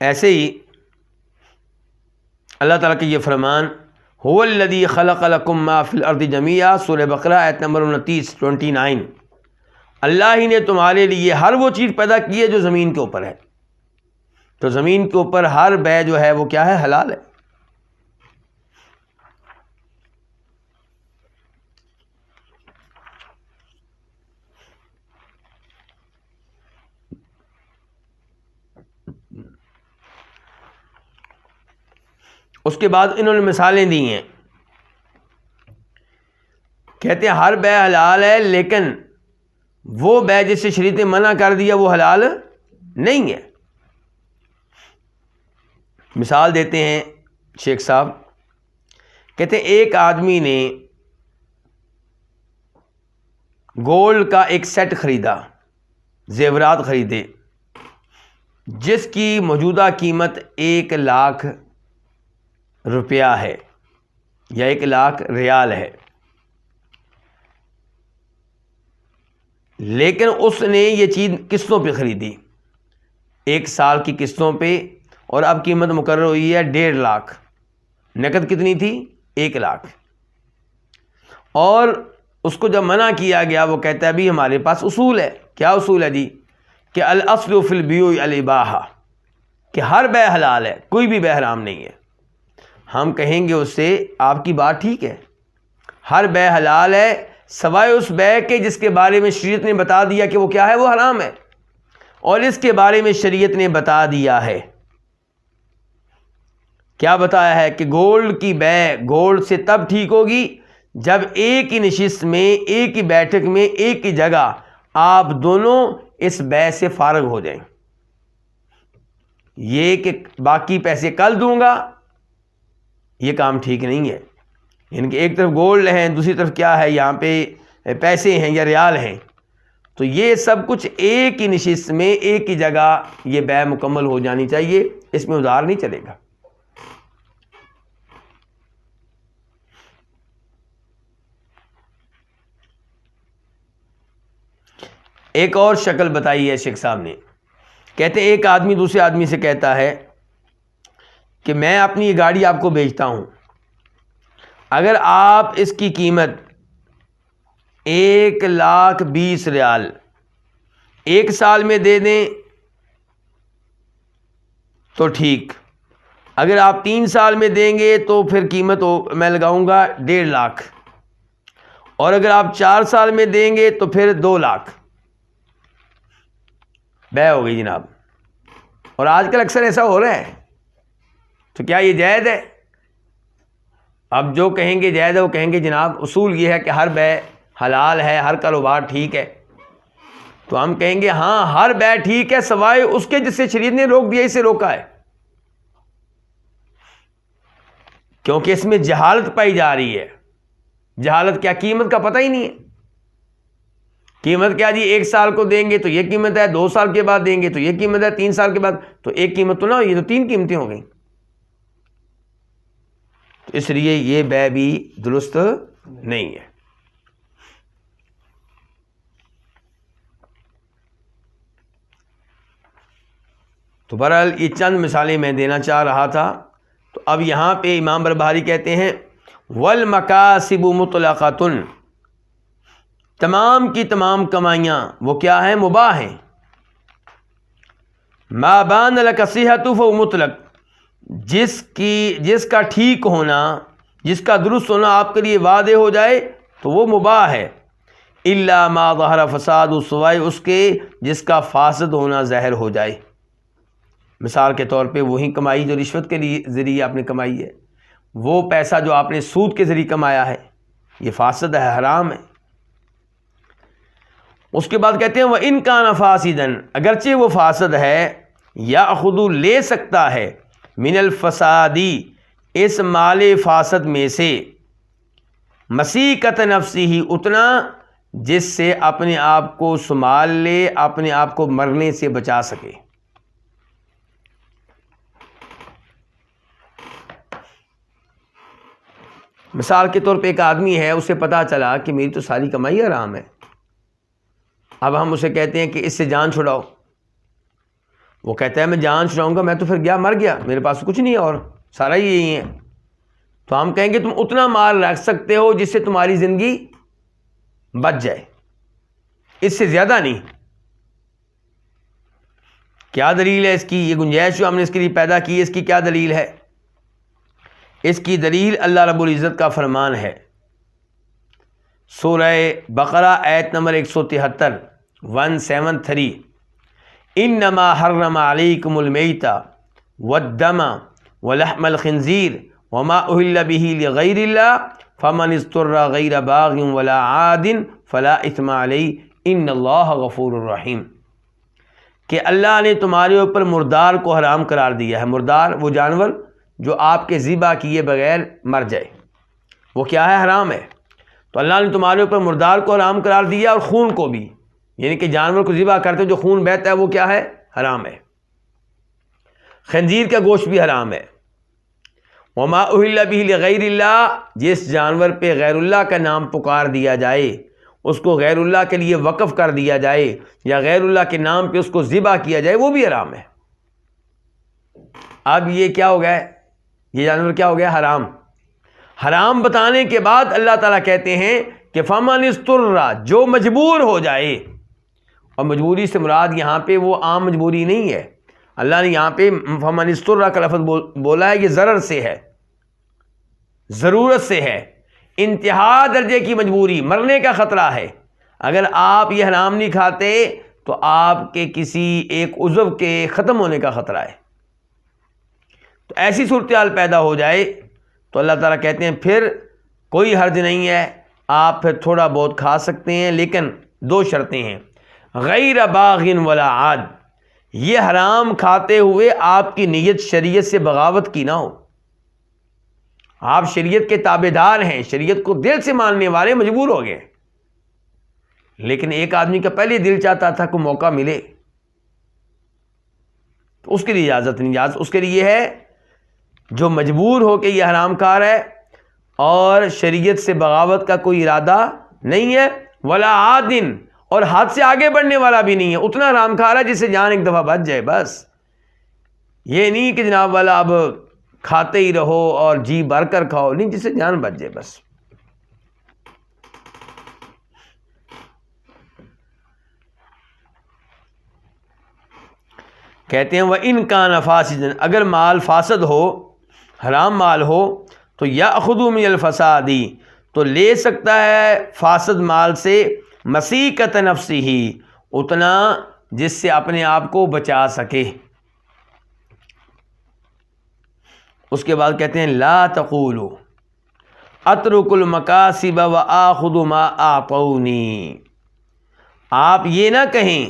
ایسے ہی اللہ تعالیٰ کی یہ فرمان هو الذی خلق لکم ما فی الارض جمیعا، سورہ بقرہ آیت نمبر 29 اللہ ہی نے تمہارے لیے ہر وہ چیز پیدا کی ہے جو زمین کے اوپر ہے، تو زمین کے اوپر ہر بیع جو ہے وہ کیا ہے؟ حلال ہے۔ اس کے بعد انہوں نے مثالیں دی ہیں، کہتے ہیں ہر بیع حلال ہے لیکن وہ بیع جسے شریعت نے منع کر دیا وہ حلال نہیں ہے۔ مثال دیتے ہیں شیخ صاحب، کہتے ہیں ایک آدمی نے گولڈ کا ایک سیٹ خریدا، زیورات خریدے، جس کی موجودہ قیمت 1,00,000 روپیہ ہے یا 1,00,000 ریال ہے، لیکن اس نے یہ چیز قسطوں پہ خریدی، 1 سال کی قسطوں پہ، اور اب قیمت مقرر ہوئی ہے 1,50,000۔ نقد کتنی تھی؟ 1,00,000۔ اور اس کو جب منع کیا گیا وہ کہتا ہے ابھی ہمارے پاس اصول ہے۔ کیا اصول ہے جی؟ کہ الاصل فی البیوع الاباحہ، کہ ہر بیع حلال ہے، کوئی بھی بیع حرام نہیں ہے۔ ہم کہیں گے اس سے آپ کی بات ٹھیک ہے، ہر بیع حلال ہے سوائے اس بیع کے جس کے بارے میں شریعت نے بتا دیا کہ وہ کیا ہے؟ وہ حرام ہے، اور اس کے بارے میں شریعت نے بتا دیا ہے۔ کیا بتایا ہے؟ کہ گولڈ کی بیع گولڈ سے تب ٹھیک ہوگی جب ایک ہی نشست میں، ایک ہی بیٹھک میں، ایک ہی جگہ آپ دونوں اس بیع سے فارغ ہو جائیں۔ یہ کہ باقی پیسے کل دوں گا، یہ کام ٹھیک نہیں ہے۔ یعنی کہ ایک طرف گولڈ ہیں، دوسری طرف کیا ہے؟ یہاں پہ پیسے ہیں یا ریال ہیں، تو یہ سب کچھ ایک ہی نشست میں، ایک ہی جگہ یہ بیع مکمل ہو جانی چاہیے، اس میں ادھار نہیں چلے گا۔ ایک اور شکل بتائی ہے شیخ صاحب نے، کہتے ہیں ایک آدمی دوسرے آدمی سے کہتا ہے کہ میں اپنی یہ گاڑی آپ کو بیچتا ہوں، اگر آپ اس کی قیمت 1,20,000 ریال 1 سال میں دے دیں تو ٹھیک، اگر آپ 3 سال میں دیں گے تو پھر قیمت میں لگاؤں گا 1,50,000، اور اگر آپ 4 سال میں دیں گے تو پھر 2,00,000۔ بیع ہو گئی جناب۔ اور آج کل اکثر ایسا ہو رہا ہے، تو کیا یہ جائز ہے؟ اب جو کہیں گے جائز ہے وہ کہیں گے جناب اصول یہ ہے کہ ہر بیع حلال ہے، ہر کاروبار ٹھیک ہے، تو ہم کہیں گے ہاں ہر بیع ٹھیک ہے سوائے اس کے جس سے شریعت نے روک دیا، اسے روکا ہے، کیونکہ اس میں جہالت پائی جا رہی ہے۔ جہالت کیا؟ قیمت کا پتہ ہی نہیں ہے. قیمت کیا جی؟ 1 سال کو دیں گے تو یہ قیمت ہے، 2 سال کے بعد دیں گے تو یہ قیمت ہے، 3 سال کے بعد تو ایک قیمت تو نہ ہوئی، یہ تو 3 قیمتیں ہو گئیں. تو اس لیے یہ بے بھی درست نہیں ہے. تو بہرحال یہ چند مثالیں میں دینا چاہ رہا تھا. تو اب یہاں پہ امام بربہاری کہتے ہیں والمکاسب مطلقۃ، تمام کی تمام کمائیاں وہ کیا ہیں؟ مباح ہیں. ما بان لک صحۃ فہو مطلق، جس کا ٹھیک ہونا، جس کا درست ہونا آپ کے لیے واضح ہو جائے تو وہ مباح ہے. الا ما ظہر فساد، سوائے اس کے جس کا فاسد ہونا ظاہر ہو جائے. مثال کے طور پہ وہی کمائی جو رشوت کے ذریعے آپ نے کمائی ہے، وہ پیسہ جو آپ نے سود کے ذریعے کمایا ہے، یہ فاسد ہے، حرام ہے. اس کے بعد کہتے ہیں وَإِن كَانَ فَاسِدًا، اگرچہ وہ فاسد ہے، يَأْخُذُ لے سکتا ہے، من الفسادی اس مال فاسد میں سے، مسیکت نفسی اتنا جس سے اپنے آپ کو سنبھال لے، اپنے آپ کو مرنے سے بچا سکے. مثال کے طور پہ ایک آدمی ہے، اسے پتا چلا کہ میری تو ساری کمائی حرام ہے. اب ہم اسے کہتے ہیں کہ اس سے جان چھڑاؤ. وہ کہتا ہے میں جان چھڑاؤں گا، میں تو پھر مر گیا، میرے پاس کچھ نہیں ہے اور سارا ہی یہی ہے. تو ہم کہیں گے تم اتنا مال رکھ سکتے ہو جس سے تمہاری زندگی بچ جائے، اس سے زیادہ نہیں. کیا دلیل ہے اس کی؟ یہ گنجائش جو ہم نے اس کے لیے پیدا کی ہے، اس کی کیا دلیل ہے؟ اس کی دلیل اللہ رب العزت کا فرمان ہے، سورہ بقرہ آیت نمبر 173 173، انما حرم علیکم المیت والدم ولحم الخنزیر وما اہل به لغیر اللہ فمن اضطر غیر باغ ولا عاد فلا اثم علیہ ان اللہ غفور الرحیم. کہ اللہ نے تمہارے اوپر مردار کو حرام قرار دیا ہے. مردار وہ جانور جو آپ کے ذبح کیے بغیر مر جائے، وہ کیا ہے؟ حرام ہے. تو اللہ نے تمہارے اوپر مردار کو حرام قرار دیا اور خون کو بھی، یعنی کہ جانور کو ذبح کرتے جو خون بہتا ہے وہ کیا ہے؟ حرام ہے. خنزیر کا گوشت بھی حرام ہے. وما اہل به لغیر اللہ، جس جانور پہ غیر اللہ کا نام پکار دیا جائے، اس کو غیر اللہ کے لیے وقف کر دیا جائے یا غیر اللہ کے نام پہ اس کو ذبح کیا جائے، وہ بھی حرام ہے. اب یہ کیا ہو گیا؟ یہ جانور کیا ہو گیا؟ حرام. حرام بتانے کے بعد اللہ تعالیٰ کہتے ہیں کہ فمن اضطر، جو مجبور ہو جائے. اور مجبوری سے مراد یہاں پہ وہ عام مجبوری نہیں ہے. اللہ نے یہاں پہ فمن اضطر کا لفظ بولا ہے، یہ ضرر سے ہے، ضرورت سے ہے، انتہا درجے کی مجبوری، مرنے کا خطرہ ہے. اگر آپ یہ حرام نہیں کھاتے تو آپ کے کسی ایک عضو کے ختم ہونے کا خطرہ ہے. تو ایسی صورتحال پیدا ہو جائے تو اللہ تعالیٰ کہتے ہیں پھر کوئی حرج نہیں ہے، آپ پھر تھوڑا بہت کھا سکتے ہیں، لیکن 2 شرطیں ہیں. غیر باغ ولا عاد، یہ حرام کھاتے ہوئے آپ کی نیت شریعت سے بغاوت کی نہ ہو. آپ شریعت کے تابع دار ہیں، شریعت کو دل سے ماننے والے، مجبور ہو گئے. لیکن ایک آدمی کا پہلے دل چاہتا تھا کہ موقع ملے، تو اس کے لیے اجازت نہیں. اجازت اس کے لیے ہے جو مجبور ہو کے یہ حرام کار ہے اور شریعت سے بغاوت کا کوئی ارادہ نہیں ہے. ولا عادن، اور حد سے آگے بڑھنے والا بھی نہیں ہے، اتنا حرام کھا رہا ہے جس سے جان ایک دفعہ بچ جائے بس. یہ نہیں کہ جناب والا اب کھاتے ہی رہو اور جی بھر کر کھاؤ، نہیں، جس سے جان بچ جائے بس. کہتے ہیں وَإِن كَانَ فَاسِدًا، اگر مال فاسد ہو، حرام مال ہو، تو يَأْخُذُ مِنَ الْفَسَادِ، تو لے سکتا ہے فاسد مال سے مسیکت نفسی ہی، اتنا جس سے اپنے آپ کو بچا سکے. اس کے بعد کہتے ہیں لا تقولوا اترک المکاسب وآخذ ما اعطونی، آپ یہ نہ کہیں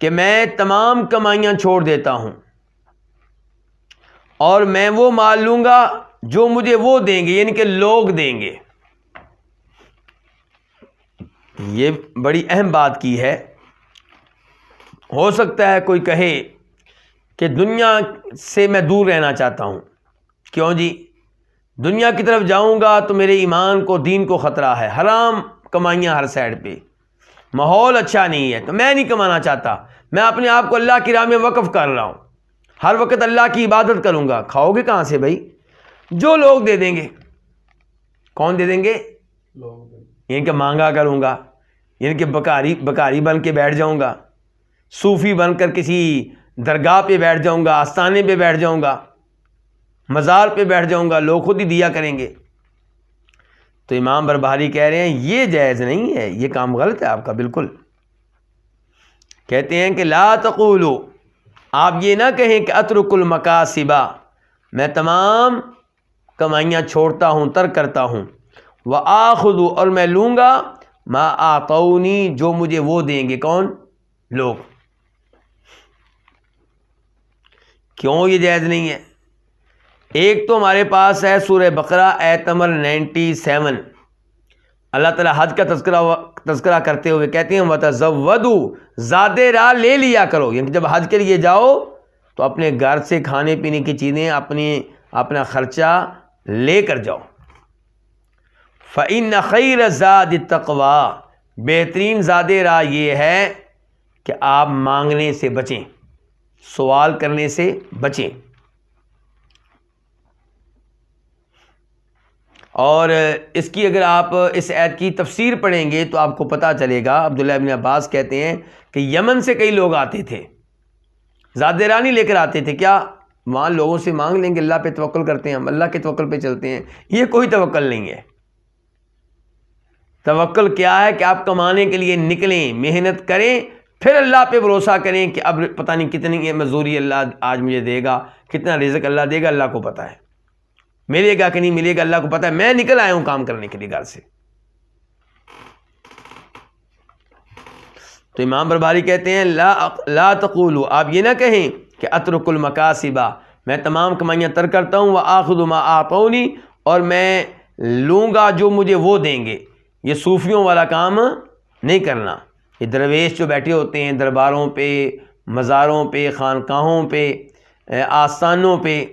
کہ میں تمام کمائیاں چھوڑ دیتا ہوں اور میں وہ مال لوں گا جو مجھے وہ دیں گے، یعنی کہ لوگ دیں گے. یہ بڑی اہم بات کی ہے. ہو سکتا ہے کوئی کہے کہ دنیا سے میں دور رہنا چاہتا ہوں. کیوں جی؟ دنیا کی طرف جاؤں گا تو میرے ایمان کو دین کو خطرہ ہے، حرام کمائیاں ہر سائڈ پہ، ماحول اچھا نہیں ہے، تو میں نہیں کمانا چاہتا. میں اپنے آپ کو اللہ کی راہ میں وقف کر رہا ہوں، ہر وقت اللہ کی عبادت کروں گا. کھاؤ گے کہاں سے بھائی؟ جو لوگ دے دیں گے. کون دے دیں گے؟ یعنی کہ مانگا کروں گا، یعنی کہ بکاری بن کے بیٹھ جاؤں گا، صوفی بن کر کسی درگاہ پہ بیٹھ جاؤں گا، آستانے پہ بیٹھ جاؤں گا، مزار پہ بیٹھ جاؤں گا، لوگ خود ہی دیا کریں گے. تو امام بربہاری کہہ رہے ہیں یہ جائز نہیں ہے، یہ کام غلط ہے آپ کا بالکل. کہتے ہیں کہ لا تقولوا، آپ یہ نہ کہیں کہ اترک المکاسبہ، میں تمام کمائیاں چھوڑتا ہوں، ترک کرتا ہوں. وآخذ، اور میں لوں گا، ما اعطونی، جو مجھے وہ دیں گے. کون؟ لوگ. کیوں یہ جائز نہیں ہے؟ ایک تو ہمارے پاس ہے سورہ بقرہ ایت نمبر 97. اللہ تعالیٰ حج کا تذکرہ کرتے ہوئے کہتے ہیں وَتَزَوَّدُوا، زاد راہ لے لیا کرو. یعنی جب حج کے لیے جاؤ تو اپنے گھر سے کھانے پینے کی چیزیں اپنا خرچہ لے کر جاؤ. فَإِنَّ خَيْرَ الزَّادِ التَّقْوَىٰ، بہترین زاد راہ یہ ہے کہ آپ مانگنے سے بچیں، سوال کرنے سے بچیں. اور اس کی اگر آپ اس آیت کی تفسیر پڑھیں گے تو آپ کو پتہ چلے گا. عبداللہ ابن عباس کہتے ہیں کہ یمن سے کئی لوگ آتے تھے، زاد راہ نہیں لے کر آتے تھے. کیا؟ وہاں لوگوں سے مانگ لیں گے، اللہ پہ توکل کرتے ہیں، ہم اللہ کے توکل پہ چلتے ہیں. یہ کوئی توکل نہیں ہے. توکل کیا ہے کہ آپ کمانے کے لیے نکلیں، محنت کریں، پھر اللہ پہ بھروسہ کریں کہ اب پتہ نہیں کتنی مزدوری اللہ آج مجھے دے گا، کتنا رزق اللہ دے گا، اللہ کو پتہ ہے، ملے گا کہ نہیں ملے گا اللہ کو پتہ ہے. میں نکل آیا ہوں کام کرنے کے لیے گھر سے. تو امام بربہاری کہتے ہیں لا تقولوا، آپ یہ نہ کہیں کہ اترک المکاسبہ، میں تمام کمائیاں ترک کرتا ہوں. وآخذ ما اعطونی، اور میں لوں گا جو مجھے وہ دیں گے. یہ صوفیوں والا کام نہیں کرنا. یہ درویش جو بیٹھے ہوتے ہیں درباروں پہ، مزاروں پہ، خانقاہوں پہ، آستانوں پہ،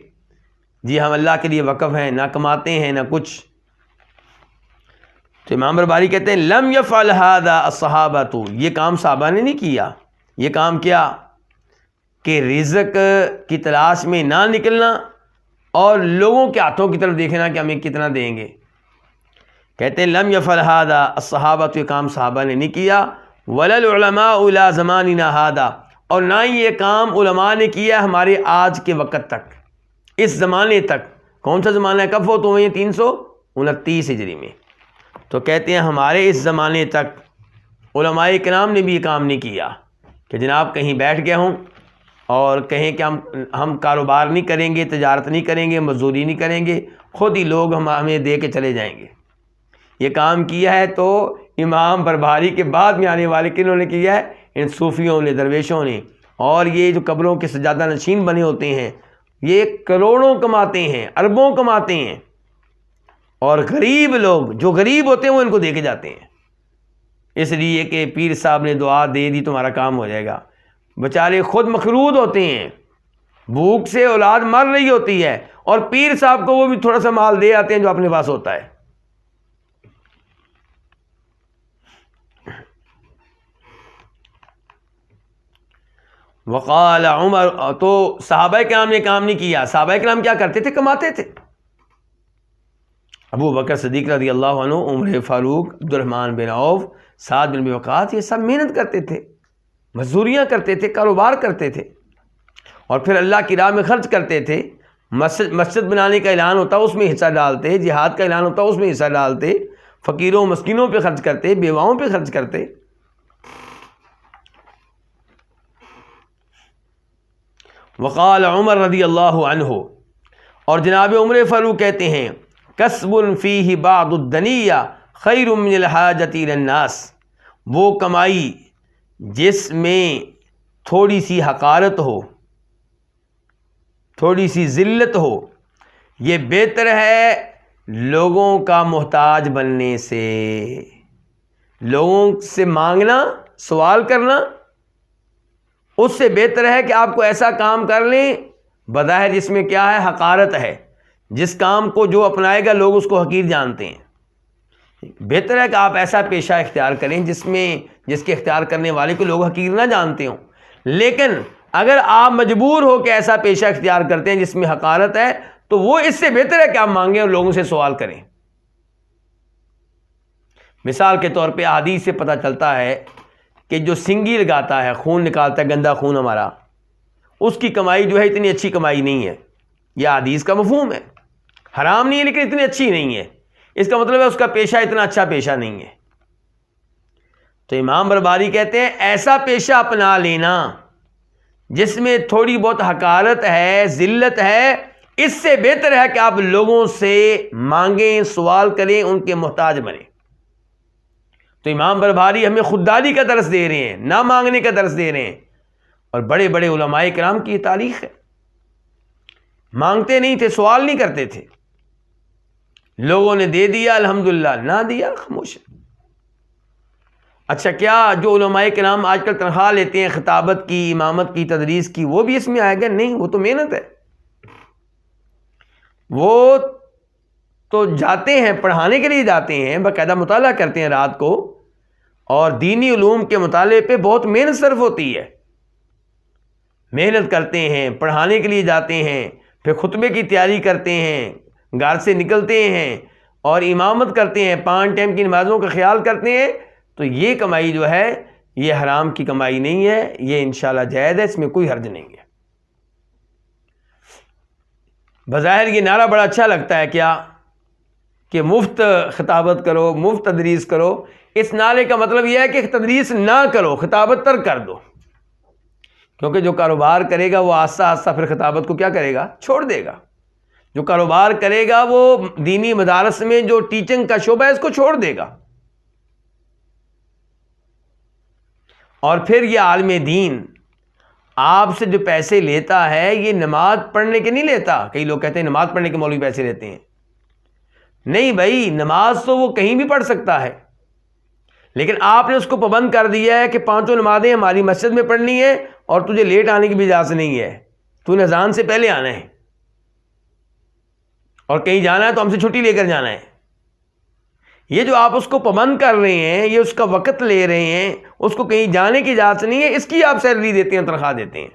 جی ہم اللہ کے لیے وقف ہیں، نہ کماتے ہیں نہ کچھ. تو امام بربہاری کہتے ہیں لم یفعل ھذا الصحابۃ، یہ کام صحابہ نے نہیں کیا. یہ کام کیا کہ رزق کی تلاش میں نہ نکلنا اور لوگوں کے ہاتھوں کی طرف دیکھنا کہ ہمیں کتنا دیں گے. کہتے ہیں لم یفعل ھذا الصحابۃ، یہ کام صحابہ نے نہیں کیا. ولا العلماء الی زماننا ھذا، اور نہ ہی یہ کام علماء نے کیا ہمارے آج کے وقت تک، اس زمانے تک. کون سا زمانہ ہے؟ کب فوت ہوئے ہیں؟ 329 ہجری میں. تو کہتے ہیں ہمارے اس زمانے تک علماء کرام نے بھی یہ کام نہیں کیا کہ جناب کہیں بیٹھ گئے ہوں اور کہیں کہ ہم کاروبار نہیں کریں گے، تجارت نہیں کریں گے، مزدوری نہیں کریں گے، خود ہی لوگ ہمیں دے کے چلے جائیں گے. یہ کام کیا ہے تو امام بربہاری کے بعد میں آنے والے کنہوں نے کیا ہے؟ ان صوفیوں نے، درویشوں نے. اور یہ جو قبروں کے سجادہ نشین بنے ہوتے ہیں یہ کروڑوں کماتے ہیں، اربوں کماتے ہیں، اور غریب لوگ جو غریب ہوتے ہیں وہ ان کو دے کے جاتے ہیں، اس لیے کہ پیر صاحب نے دعا دے دی تمہارا کام ہو جائے گا. بیچارے خود مخلوط ہوتے ہیں، بھوک سے اولاد مر رہی ہوتی ہے، اور پیر صاحب کو وہ بھی تھوڑا سا مال دے آتے ہیں جو اپنے پاس ہوتا ہے. وقال عمر، تو صحابہ کرام نے کام نہیں کیا. صحابہ کرام کیا کرتے تھے؟ کماتے تھے. ابو بکر صدیق رضی اللہ عنہ، عمر فاروق، عبد الرحمن بن عوف، سعد بن ابی وقاص، یہ سب محنت کرتے تھے، مزدوریاں کرتے تھے، کاروبار کرتے تھے، اور پھر اللہ کی راہ میں خرچ کرتے تھے. مسجد بنانے کا اعلان ہوتا اس میں حصہ ڈالتے، جہاد کا اعلان ہوتا اس میں حصہ ڈالتے، فقیروں مسکینوں پہ خرچ کرتے، بیواؤں پہ خرچ کرتے. وقال عمر رضی اللہ عنہ، اور جناب عمر فاروق کہتے ہیں کسب فیہ بعض الدنیہ خیر من الحاجۃ الی الناس، وہ کمائی جس میں تھوڑی سی حقارت ہو، تھوڑی سی ذلت ہو، یہ بہتر ہے لوگوں کا محتاج بننے سے. لوگوں سے مانگنا، سوال کرنا، اس سے بہتر ہے کہ آپ کو ایسا کام کر لیں بظاہر جس میں کیا ہے، حقارت ہے، جس کام کو جو اپنائے گا لوگ اس کو حقیر جانتے ہیں۔ بہتر ہے کہ آپ ایسا پیشہ اختیار کریں جس کے اختیار کرنے والے کو لوگ حقیر نہ جانتے ہوں۔ لیکن اگر آپ مجبور ہو کہ ایسا پیشہ اختیار کرتے ہیں جس میں حقارت ہے، تو وہ اس سے بہتر ہے کہ آپ مانگیں اور لوگوں سے سوال کریں۔ مثال کے طور پہ احادیث سے پتہ چلتا ہے کہ جو سنگی لگاتا ہے، خون نکالتا ہے، گندا خون ہمارا، اس کی کمائی جو ہے اتنی اچھی کمائی نہیں ہے۔ یہ حدیث کا مفہوم ہے، حرام نہیں ہے لیکن اتنی اچھی نہیں ہے۔ اس کا مطلب ہے اس کا پیشہ اتنا اچھا پیشہ نہیں ہے۔ تو امام برباری کہتے ہیں ایسا پیشہ اپنا لینا جس میں تھوڑی بہت حقارت ہے، ذلت ہے، اس سے بہتر ہے کہ آپ لوگوں سے مانگیں، سوال کریں، ان کے محتاج بنیں۔ تو امام برباری ہمیں خودداری کا درس دے رہے ہیں، نہ مانگنے کا درس دے رہے ہیں، اور بڑے بڑے علماء کرام کی یہ تاریخ ہے۔ مانگتے نہیں تھے، سوال نہیں کرتے تھے، لوگوں نے دے دیا الحمدللہ، نہ دیا خاموش۔ اچھا، کیا جو علماء کرام آج کل تنخواہ لیتے ہیں خطابت کی، امامت کی، تدریس کی، وہ بھی اس میں آئے گا؟ نہیں، وہ تو محنت ہے۔ وہ تو جاتے ہیں، پڑھانے کے لیے جاتے ہیں، باقاعدہ مطالعہ کرتے ہیں رات کو، اور دینی علوم کے مطالعے پہ بہت محنت صرف ہوتی ہے۔ محنت کرتے ہیں، پڑھانے کے لیے جاتے ہیں، پھر خطبے کی تیاری کرتے ہیں، گھر سے نکلتے ہیں اور امامت کرتے ہیں، 5 ٹائم کی نمازوں کا خیال کرتے ہیں۔ تو یہ کمائی جو ہے یہ حرام کی کمائی نہیں ہے، یہ انشاءاللہ جائز ہے، اس میں کوئی حرج نہیں ہے۔ بظاہر یہ نعرہ بڑا اچھا لگتا ہے کیا کہ مفت خطابت کرو، مفت تدریس کرو۔ اس نعرے کا مطلب یہ ہے کہ تدریس نہ کرو، خطابت ترک کر دو، کیونکہ جو کاروبار کرے گا وہ آہستہ آہستہ پھر خطابت کو کیا کرے گا؟ چھوڑ دے گا۔ جو کاروبار کرے گا وہ دینی مدارس میں جو ٹیچنگ کا شعبہ ہے اس کو چھوڑ دے گا۔ اور پھر یہ عالم دین آپ سے جو پیسے لیتا ہے یہ نماز پڑھنے کے نہیں لیتا۔ کئی لوگ کہتے ہیں نماز پڑھنے کے مولوی پیسے لیتے ہیں۔ نہیں بھائی، نماز تو وہ کہیں بھی پڑھ سکتا ہے، لیکن آپ نے اس کو پابند کر دیا ہے کہ 5 نمازیں ہماری مسجد میں پڑھنی ہے اور تجھے لیٹ آنے کی بھی اجازت نہیں ہے، تو نے اذان سے پہلے آنا ہے، اور کہیں جانا ہے تو ہم سے چھٹی لے کر جانا ہے۔ یہ جو آپ اس کو پابند کر رہے ہیں، یہ اس کا وقت لے رہے ہیں، اس کو کہیں جانے کی اجازت نہیں ہے، اس کی آپ سیلری دیتے ہیں، تنخواہ دیتے ہیں۔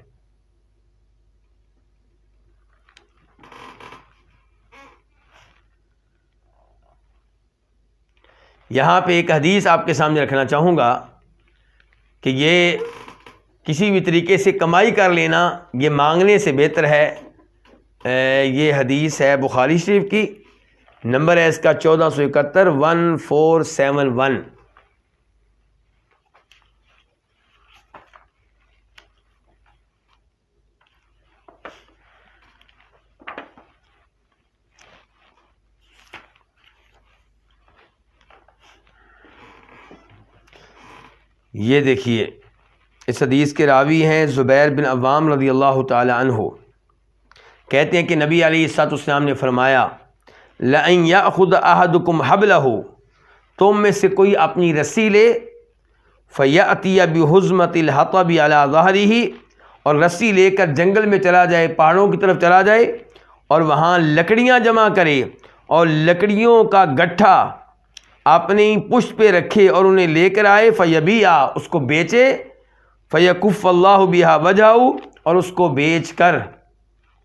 یہاں پہ ایک حدیث آپ کے سامنے رکھنا چاہوں گا کہ یہ کسی بھی طریقے سے کمائی کر لینا یہ مانگنے سے بہتر ہے۔ یہ حدیث ہے بخاری شریف کی، نمبر ہے اس کا 1471 1471۔ یہ دیکھیے، اس حدیث کے راوی ہیں زبیر بن عوام رضی اللہ تعالی عنہ، کہتے ہیں کہ نبی علیہ الصلوۃ والسلام نے فرمایا لَأَن يَأْخُذَ أَحَدُكُمْ حَبْلَهُ، تم میں سے کوئی اپنی رسی لے، فَيَأْتِيَ بِحُزْمَةِ الْحَطَبِ عَلَى ظَهْرِهِ، اور رسی لے کر جنگل میں چلا جائے، پہاڑوں کی طرف چلا جائے اور وہاں لکڑیاں جمع کرے اور لکڑیوں کا گٹھا اپنی پشت پہ رکھے اور انہیں لے کر آئے، فَيَبِيعَ، اس کو بیچے، فَيَكُفَّ اللَّهُ بِهَا وَجْهَهُ، اور اس کو بیچ کر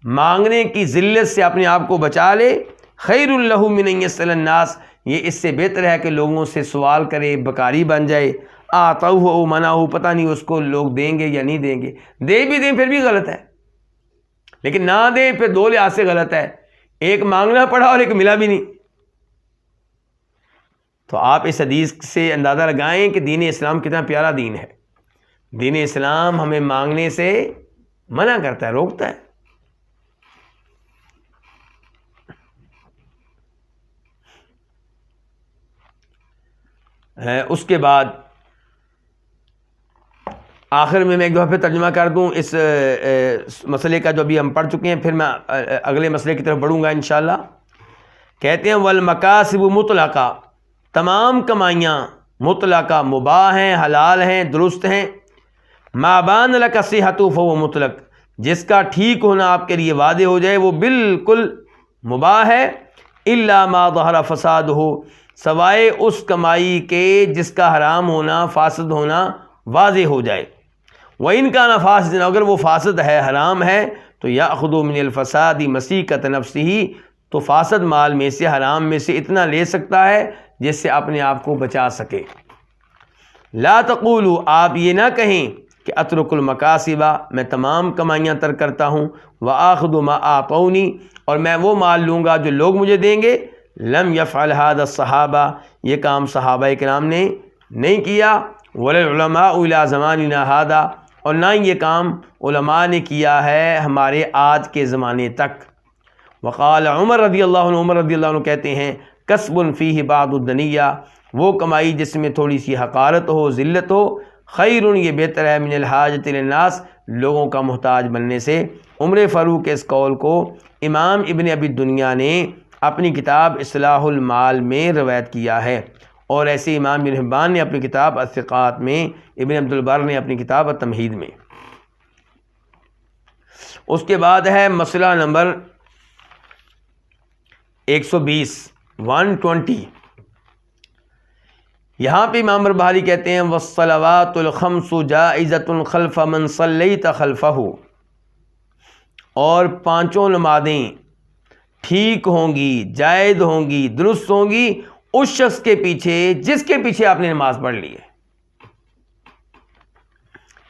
مانگنے کی ذلت سے اپنے آپ کو بچا لے، خیر اللہ من ان یسأل الناس، یہ اس سے بہتر ہے کہ لوگوں سے سوال کرے، بکاری بن جائے، آتوہ او منعہ، پتہ نہیں اس کو لوگ دیں گے یا نہیں دیں گے، دے بھی دیں پھر بھی غلط ہے، لیکن نہ دیں پھر 2 لحاظ سے غلط ہے، ایک مانگنا پڑا اور ایک ملا بھی نہیں۔ تو آپ اس حدیث سے اندازہ لگائیں کہ دین اسلام کتنا پیارا دین ہے۔ دین اسلام ہمیں مانگنے سے منع کرتا ہے، روکتا ہے۔ اس کے بعد آخر میں ایک دفعہ پھر ترجمہ کر دوں اس مسئلے کا جو ابھی ہم پڑھ چکے ہیں، پھر میں اگلے مسئلے کی طرف بڑھوں گا انشاءاللہ۔ کہتے ہیں والمکاسب مطلقہ، تمام کمائیاں مطلقہ مباح ہیں، حلال ہیں، درست ہیں. ما بان لک صحت فهو مطلق، جس کا ٹھیک ہونا آپ کے لیے واضح ہو جائے وہ بالکل مباح ہے. الا ما ظہر فسادہ، سوائے اس کمائی کے جس کا حرام ہونا، فاسد ہونا واضح ہو جائے. وَإِنْ كَانَ فَاسِدًا، اگر وہ فاسد ہے، حرام ہے، تو يَأْخُذُ مِنَ الْفَسَادِ مَسِيكَةَ نَفْسِهِ، تو فاسد مال میں سے، حرام میں سے اتنا لے سکتا ہے جس سے اپنے آپ کو بچا سکے. لا تقولوا، آپ یہ نہ کہیں کہ اترک المکاسب، میں تمام کمائیاں ترک کرتا ہوں، وآخذ ما اعطونی، اور میں وہ مال لوں گا جو لوگ مجھے دیں گے. لم يفعل هذا الصحابہ، یہ کام صحابہ کرام نے نہیں کیا. ولا العلماء الى زماننا هذا، اور نہ یہ کام علماء نے کیا ہے ہمارے آج کے زمانے تک. وقال عمر رضی اللہ عنہ، عمر رضی اللہ عنہ کہتے ہیں کسب فیہ بعض الدنیہ، وہ کمائی جس میں تھوڑی سی حقارت ہو، ذلت ہو، خیر، یہ بہتر ہے، من الحاجۃ للناس، لوگوں کا محتاج بننے سے. عمر فاروق کے اس قول کو امام ابن ابی الدنیا نے اپنی کتاب اصلاح المال میں روایت کیا ہے، اور ایسے امام ابن حبان نے اپنی کتاب الثقات میں، ابن عبد البر نے اپنی کتاب التمہید میں. اس کے بعد ہے مسئلہ نمبر 120. یہاں پہ امام بربہاری کہتے ہیں والصلوات الخمس جائزۃ خلف من صلیت خلفہ، اور پانچوں نمازیں ٹھیک ہوں گی، جائز ہوں گی، درست ہوں گی اس شخص کے پیچھے جس کے پیچھے آپ نے نماز پڑھ لی ہے.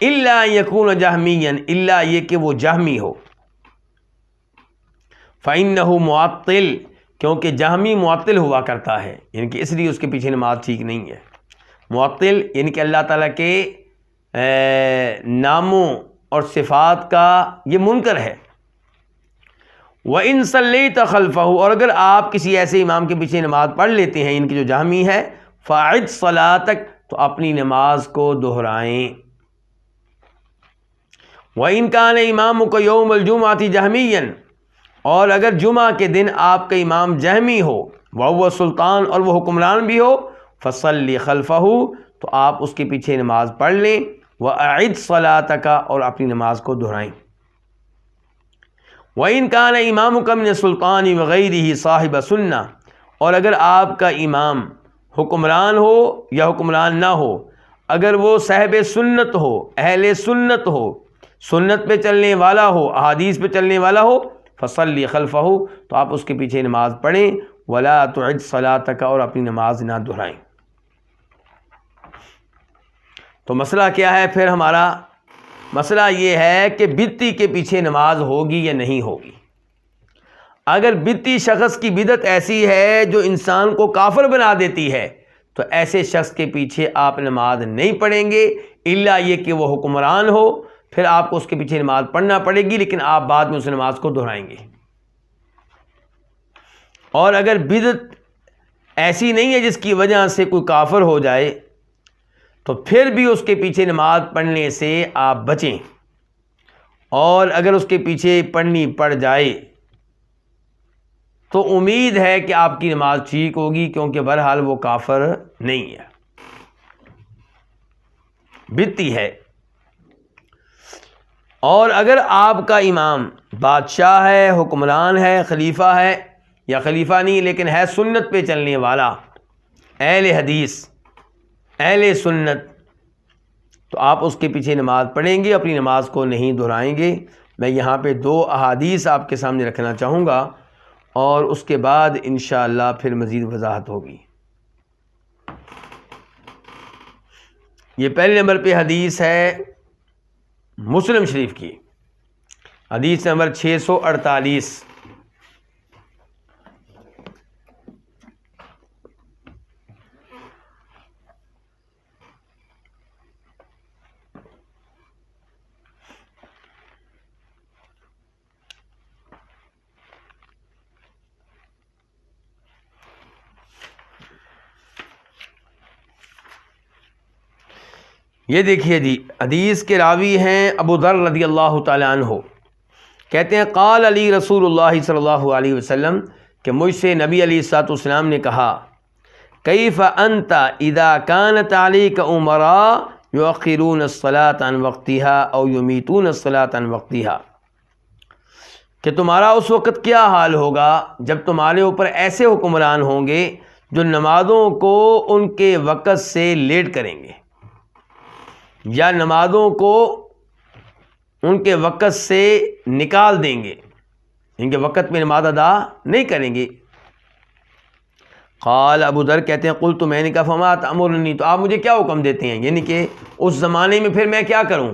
الا یکون جہمیا، الا یہ کہ وہ جہمی ہو. فإنہ معطل، کیونکہ جہمی معطل ہوا کرتا ہے، یعنی کہ اس لیے اس کے پیچھے نماز ٹھیک نہیں ہے. معطل یعنی کہ اللہ تعالیٰ کے ناموں اور صفات کا یہ منکر ہے. وَإِن صَلَّيْتَ خَلْفَهُ، اور اگر آپ کسی ایسے امام کے پیچھے نماز پڑھ لیتے ہیں، ان کی جو جہمی ہے، فَأَعِدْ صَلَاتَكَ، تو اپنی نماز کو دہرائیں. وَإِن كَانَ إِمَامُكَ يَوْمَ الْجُمْعَةِ جَهْمِيًّا، اور اگر جمعہ کے دن آپ کا امام جہمی ہو، وَهُوَ سلطان، اور وہ حکمران بھی ہو، فَصَلِّ خَلْفَهُ، تو آپ اس کے پیچھے نماز پڑھ لیں. وَأَعِدْ صَلَاتَكَ، اور اپنی نماز کو دہرائیں. وَإِن كَانَ إِمَامُكَ مِنَ السُّلْطَانِ وَغَيْرِهِ صَاحِبَ سُنَّةٍ، اور اگر آپ کا امام حکمران ہو یا حکمران نہ ہو، اگر وہ صاحب سنت ہو، اہل سنت ہو، سنت پہ چلنے والا ہو، احادیث پہ چلنے والا ہو، فصلی خلفہ، تو آپ اس کے پیچھے نماز پڑھیں. ولا تعد صلاتک، اور اپنی نماز نہ دہرائیں. تو مسئلہ کیا ہے پھر ہمارا؟ مسئلہ یہ ہے کہ بدعتی کے پیچھے نماز ہوگی یا نہیں ہوگی. اگر بدعتی شخص کی بدعت ایسی ہے جو انسان کو کافر بنا دیتی ہے، تو ایسے شخص کے پیچھے آپ نماز نہیں پڑھیں گے، الا یہ کہ وہ حکمران ہو، پھر آپ کو اس کے پیچھے نماز پڑھنا پڑے گی، لیکن آپ بعد میں اس نماز کو دہرائیں گے. اور اگر بدعت ایسی نہیں ہے جس کی وجہ سے کوئی کافر ہو جائے، تو پھر بھی اس کے پیچھے نماز پڑھنے سے آپ بچیں. اور اگر اس کے پیچھے پڑھنی پڑ جائے تو امید ہے کہ آپ کی نماز ٹھیک ہوگی، کیونکہ بہرحال وہ کافر نہیں ہے، بدعتی ہے. اور اگر آپ کا امام بادشاہ ہے، حکمران ہے، خلیفہ ہے، یا خلیفہ نہیں لیکن ہے سنت پہ چلنے والا، اہل حدیث، اہل سنت، تو آپ اس کے پیچھے نماز پڑھیں گے، اپنی نماز کو نہیں دہرائیں گے. میں یہاں پہ 2 احادیث آپ کے سامنے رکھنا چاہوں گا، اور اس کے بعد انشاءاللہ پھر مزید وضاحت ہوگی. یہ پہلے نمبر پہ حدیث ہے مسلم شریف کی، حدیث نمبر 648. یہ دیکھیے جی، حدیث کے راوی ہیں ابو ذر رضی اللہ تعالیٰ عنہ، کہتے ہیں قال علی رسول اللہ صلی اللہ علیہ وسلم، کہ مجھ سے نبی علیہ الصلوۃ والسلام نے کہا کیف انت اذا كانت عليك امراء يؤخرون الصلاة عن وقتها او يميتون الصلاة عن وقتها، کہ تمہارا اس وقت کیا حال ہوگا جب تمہارے اوپر ایسے حکمران ہوں گے جو نمازوں کو ان کے وقت سے لیٹ کریں گے، یا نمازوں کو ان کے وقت سے نکال دیں گے، ان کے وقت میں نماز ادا نہیں کریں گے۔ قال ابو ذر کہتے ہیں قلت، میں نے کہا فما تأمرنی، تو آپ مجھے کیا حکم دیتے ہیں، یعنی کہ اس زمانے میں پھر میں کیا کروں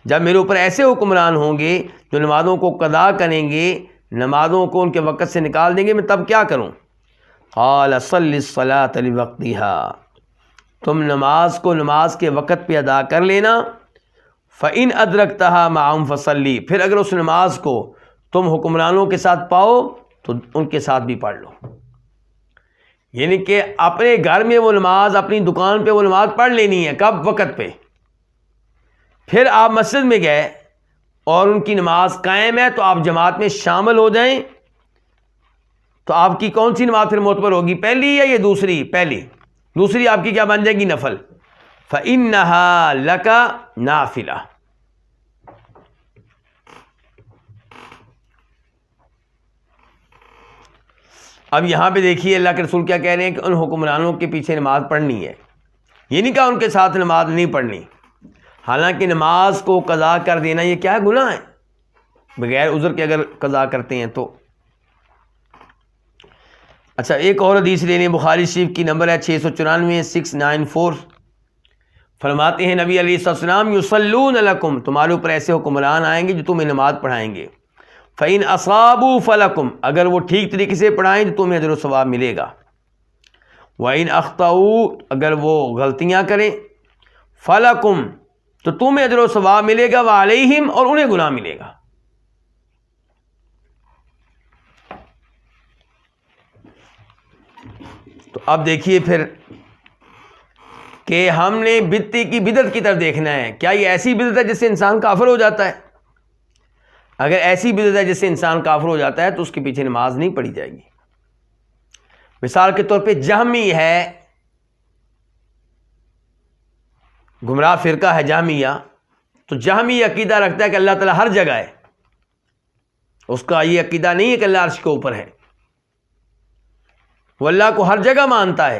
جب میرے اوپر ایسے حکمران ہوں گے جو نمازوں کو قضا کریں گے، نمازوں کو ان کے وقت سے نکال دیں گے، میں تب کیا کروں؟ قال صلی الصلاۃ لوقتها، تم نماز کو نماز کے وقت پہ ادا کر لینا، فإن ادرکتها معهم فصلی، پھر اگر اس نماز کو تم حکمرانوں کے ساتھ پاؤ تو ان کے ساتھ بھی پڑھ لو، یعنی کہ اپنے گھر میں وہ نماز، اپنی دکان پہ وہ نماز پڑھ لینی ہے، کب؟ وقت پہ۔ پھر آپ مسجد میں گئے اور ان کی نماز قائم ہے تو آپ جماعت میں شامل ہو جائیں، تو آپ کی کون سی نماز پھر معتبر ہوگی، پہلی یا یہ دوسری؟ پہلی۔ دوسری آپ کی کیا بن جائے گی؟ نفل۔ فَإِنَّهَا لَكَ نَافِلَةٌ، اب یہاں پہ دیکھیے اللہ کے رسول کیا کہہ رہے ہیں کہ ان حکمرانوں کے پیچھے نماز پڑھنی ہے، یہ نہیں کہا ان کے ساتھ نماز نہیں پڑھنی، حالانکہ نماز کو قضا کر دینا یہ کیا ہے؟ گناہ ہے، بغیر عذر کے اگر قضا کرتے ہیں تو۔ اچھا ایک اور حدیث لے لیں، بخاری شریف کی نمبر ہے 694 694، فرماتے ہیں نبی علیہ السلام یصلون لکم، تمہارے اوپر ایسے حکمران آئیں گے جو تمہیں نماز پڑھائیں گے، فَإِنْ أَصَابُوا فَلَكُمْ، اگر وہ ٹھیک طریقے سے پڑھائیں تو تمہیں اجر و ثواب ملے گا، وَإِنْ أَخْطَأُوا، اگر وہ غلطیاں کریں، فَلَكُمْ، تو تمہیں اجر و ثواب ملے گا، وَعَلَيْهِمْ، اور انہیں گناہ ملے گا۔ تو اب دیکھیے پھر کہ ہم نے بدعتی کی بدعت کی طرف دیکھنا ہے، کیا یہ ایسی بدعت ہے جس سے انسان کافر ہو جاتا ہے؟ اگر ایسی بدعت ہے جس سے انسان کافر ہو جاتا ہے تو اس کے پیچھے نماز نہیں پڑھی جائے گی۔ مثال کے طور پہ جہمی ہے، گمراہ فرقہ ہے جہمیہ، تو جہمی عقیدہ رکھتا ہے کہ اللہ تعالیٰ ہر جگہ ہے، اس کا یہ عقیدہ نہیں ہے کہ اللہ عرش کے اوپر ہے، وہ اللہ کو ہر جگہ مانتا ہے،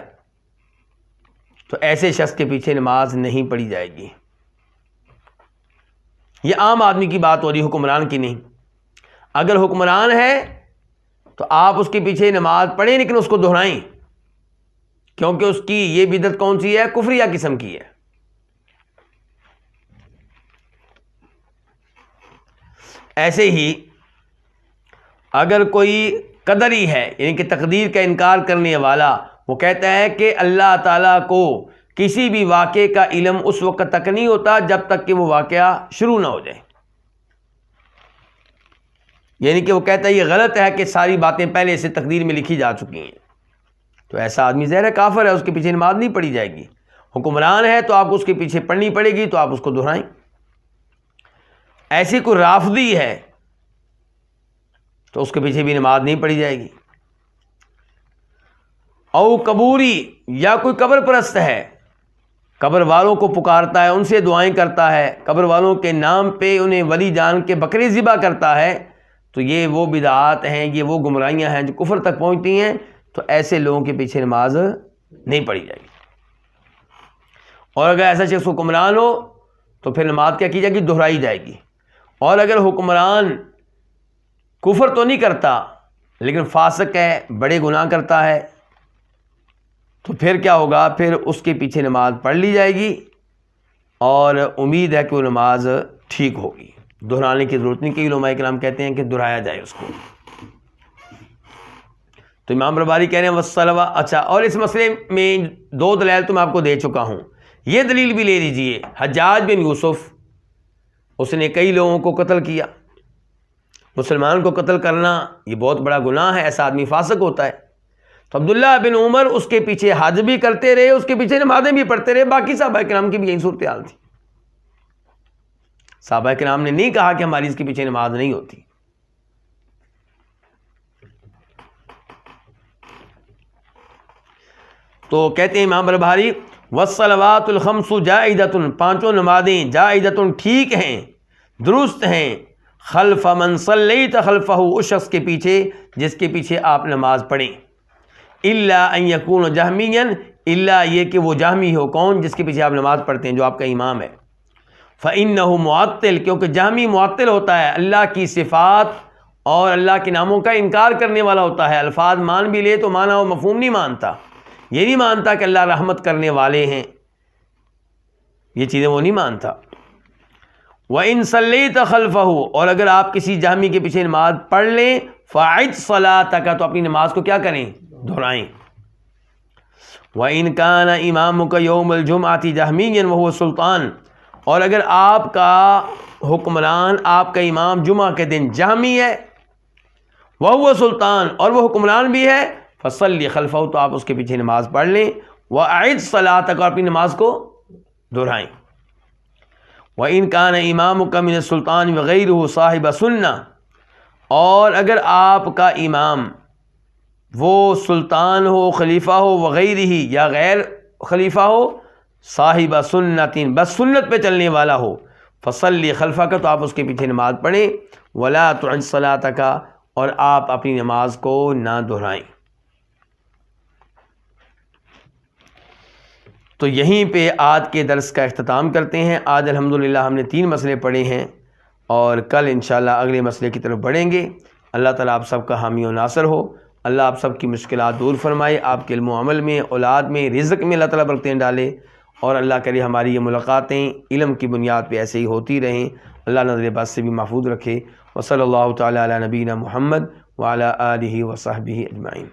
تو ایسے شخص کے پیچھے نماز نہیں پڑھی جائے گی۔ یہ عام آدمی کی بات ہو رہی، حکمران کی نہیں۔ اگر حکمران ہے تو آپ اس کے پیچھے نماز پڑھیں لیکن اس کو دہرائیں، کیونکہ اس کی یہ بدعت کون سی ہے؟ کفریہ قسم کی ہے۔ ایسے ہی اگر کوئی قدری ہے، یعنی کہ تقدیر کا انکار کرنے والا، وہ کہتا ہے کہ اللہ تعالیٰ کو کسی بھی واقعے کا علم اس وقت تک نہیں ہوتا جب تک کہ وہ واقعہ شروع نہ ہو جائے، یعنی کہ وہ کہتا ہے یہ غلط ہے کہ ساری باتیں پہلے سے تقدیر میں لکھی جا چکی ہیں، تو ایسا آدمی ظاہر ہے کافر ہے، اس کے پیچھے نماز نہیں پڑھی جائے گی۔ حکمران ہے تو آپ کو اس کے پیچھے پڑھنی پڑے گی، تو آپ اس کو دہرائیں۔ ایسی کوئی رافضی ہے تو اس کے پیچھے بھی نماز نہیں پڑھی جائے گی۔ او قبوری، یا کوئی قبر پرست ہے، قبر والوں کو پکارتا ہے، ان سے دعائیں کرتا ہے، قبر والوں کے نام پہ انہیں ولی جان کے بکرے ذبح کرتا ہے، تو یہ وہ بدعات ہیں، یہ وہ گمراہیاں ہیں جو کفر تک پہنچتی ہیں، تو ایسے لوگوں کے پیچھے نماز نہیں پڑھی جائے گی۔ اور اگر ایسا شخص حکمران ہو تو پھر نماز کیا کی جائے گی؟ دہرائی جائے گی۔ اور اگر حکمران کفر تو نہیں کرتا لیکن فاسق ہے، بڑے گناہ کرتا ہے، تو پھر کیا ہوگا؟ پھر اس کے پیچھے نماز پڑھ لی جائے گی، اور امید ہے کہ وہ نماز ٹھیک ہوگی، دہرانے کی ضرورت نہیں، کہ علماء کرام کہتے ہیں کہ دہرایا جائے اس کو۔ تو امام برباری کہہ رہے ہیں والصلوات۔ اچھا، اور اس مسئلے میں 2 دلائل تو میں آپ کو دے چکا ہوں، یہ دلیل بھی لے لیجئے۔ حجاج بن یوسف، اس نے کئی لوگوں کو قتل کیا، مسلمان کو قتل کرنا یہ بہت بڑا گناہ ہے، ایسا آدمی فاسق ہوتا ہے، تو عبداللہ بن عمر اس کے پیچھے حج بھی کرتے رہے، اس کے پیچھے نمازیں بھی پڑھتے رہے، باقی صحابہ کرام کی بھی یہی صورتحال تھی۔ صحابہ کرام نے نہیں کہا کہ ہماری اس کے پیچھے نماز نہیں ہوتی۔ تو کہتے ہیں امام بلبہاری والصلوات الخمس جائزۃ، پانچوں نمازیں جائزۃ ٹھیک ہیں، درست ہیں، خلف من صلیت خلفہ، اس شخص کے پیچھے جس کے پیچھے آپ نماز پڑھیں، الا ان یکون جہمیا، الا یہ کہ وہ جہمی ہو، کون؟ جس کے پیچھے آپ نماز پڑھتے ہیں، جو آپ کا امام ہے، فإنہ معطل، کیونکہ جہمی معطل ہوتا ہے، اللہ کی صفات اور اللہ کے ناموں کا انکار کرنے والا ہوتا ہے، الفاظ مان بھی لے تو معنی و مفہوم نہیں مانتا، یہ نہیں مانتا کہ اللہ رحمت کرنے والے ہیں، یہ چیزیں وہ نہیں مانتا۔ وَإِن صَلَّيْتَ خَلْفَهُ، اور اگر آپ کسی جہمی کے پیچھے نماز پڑھ لیں، فَعِدْ صَلَاتَكَ، تو اپنی نماز کو کیا کریں؟ دہرائیں۔ وَإِن كَانَ إِمَامُكَ يَوْمَ الْجُمْعَةِ جَهْمِيًّا وَهُوَ سُلْطَان، اور اگر آپ کا حکمران، آپ کا امام جمعہ کے دن جہمی ہے، وَهُوَ سلطان، اور وہ حکمران بھی ہے، فَصَلِّ خَلْفَهُ، تو آپ اس کے پیچھے نماز پڑھ لیں، وَأَعِدْ صَلَاتَكَ، اور اپنی نماز کو دہرائیں۔ وَإِن كَانَ إِمَامُكَ مِنَ السُّلْطَانِ وَغَيْرُهُ صَاحِبَ سُنَّةٍ، اور اگر آپ کا امام وہ سلطان ہو، خلیفہ ہو، وغیرہ ہی، یا غیر خلیفہ ہو، صاحب سنت، بس سنت پہ چلنے والا ہو، فصلی خلفہ کا، تو آپ اس کے پیچھے نماز پڑھیں، ولا تعج صلاتک، اور آپ اپنی نماز کو نہ دہرائیں۔ تو یہیں پہ آج کے درس کا اختتام کرتے ہیں۔ آج الحمدللہ ہم نے 3 مسئلے پڑھے ہیں، اور کل انشاءاللہ اگلے مسئلے کی طرف بڑھیں گے۔ اللہ تعالیٰ آپ سب کا حامی و ناصر ہو، اللہ آپ سب کی مشکلات دور فرمائے، آپ کے علم و عمل میں، اولاد میں، رزق میں اللہ تعالیٰ برکتیں ڈالے، اور اللہ کرے ہماری یہ ملاقاتیں علم کی بنیاد پہ ایسے ہی ہوتی رہیں، اللہ نظر بد سے بھی محفوظ رکھے۔ وصلی اللہ تعالیٰ علی نبینا محمد وعلی آلہ وصحبہ اجمعین۔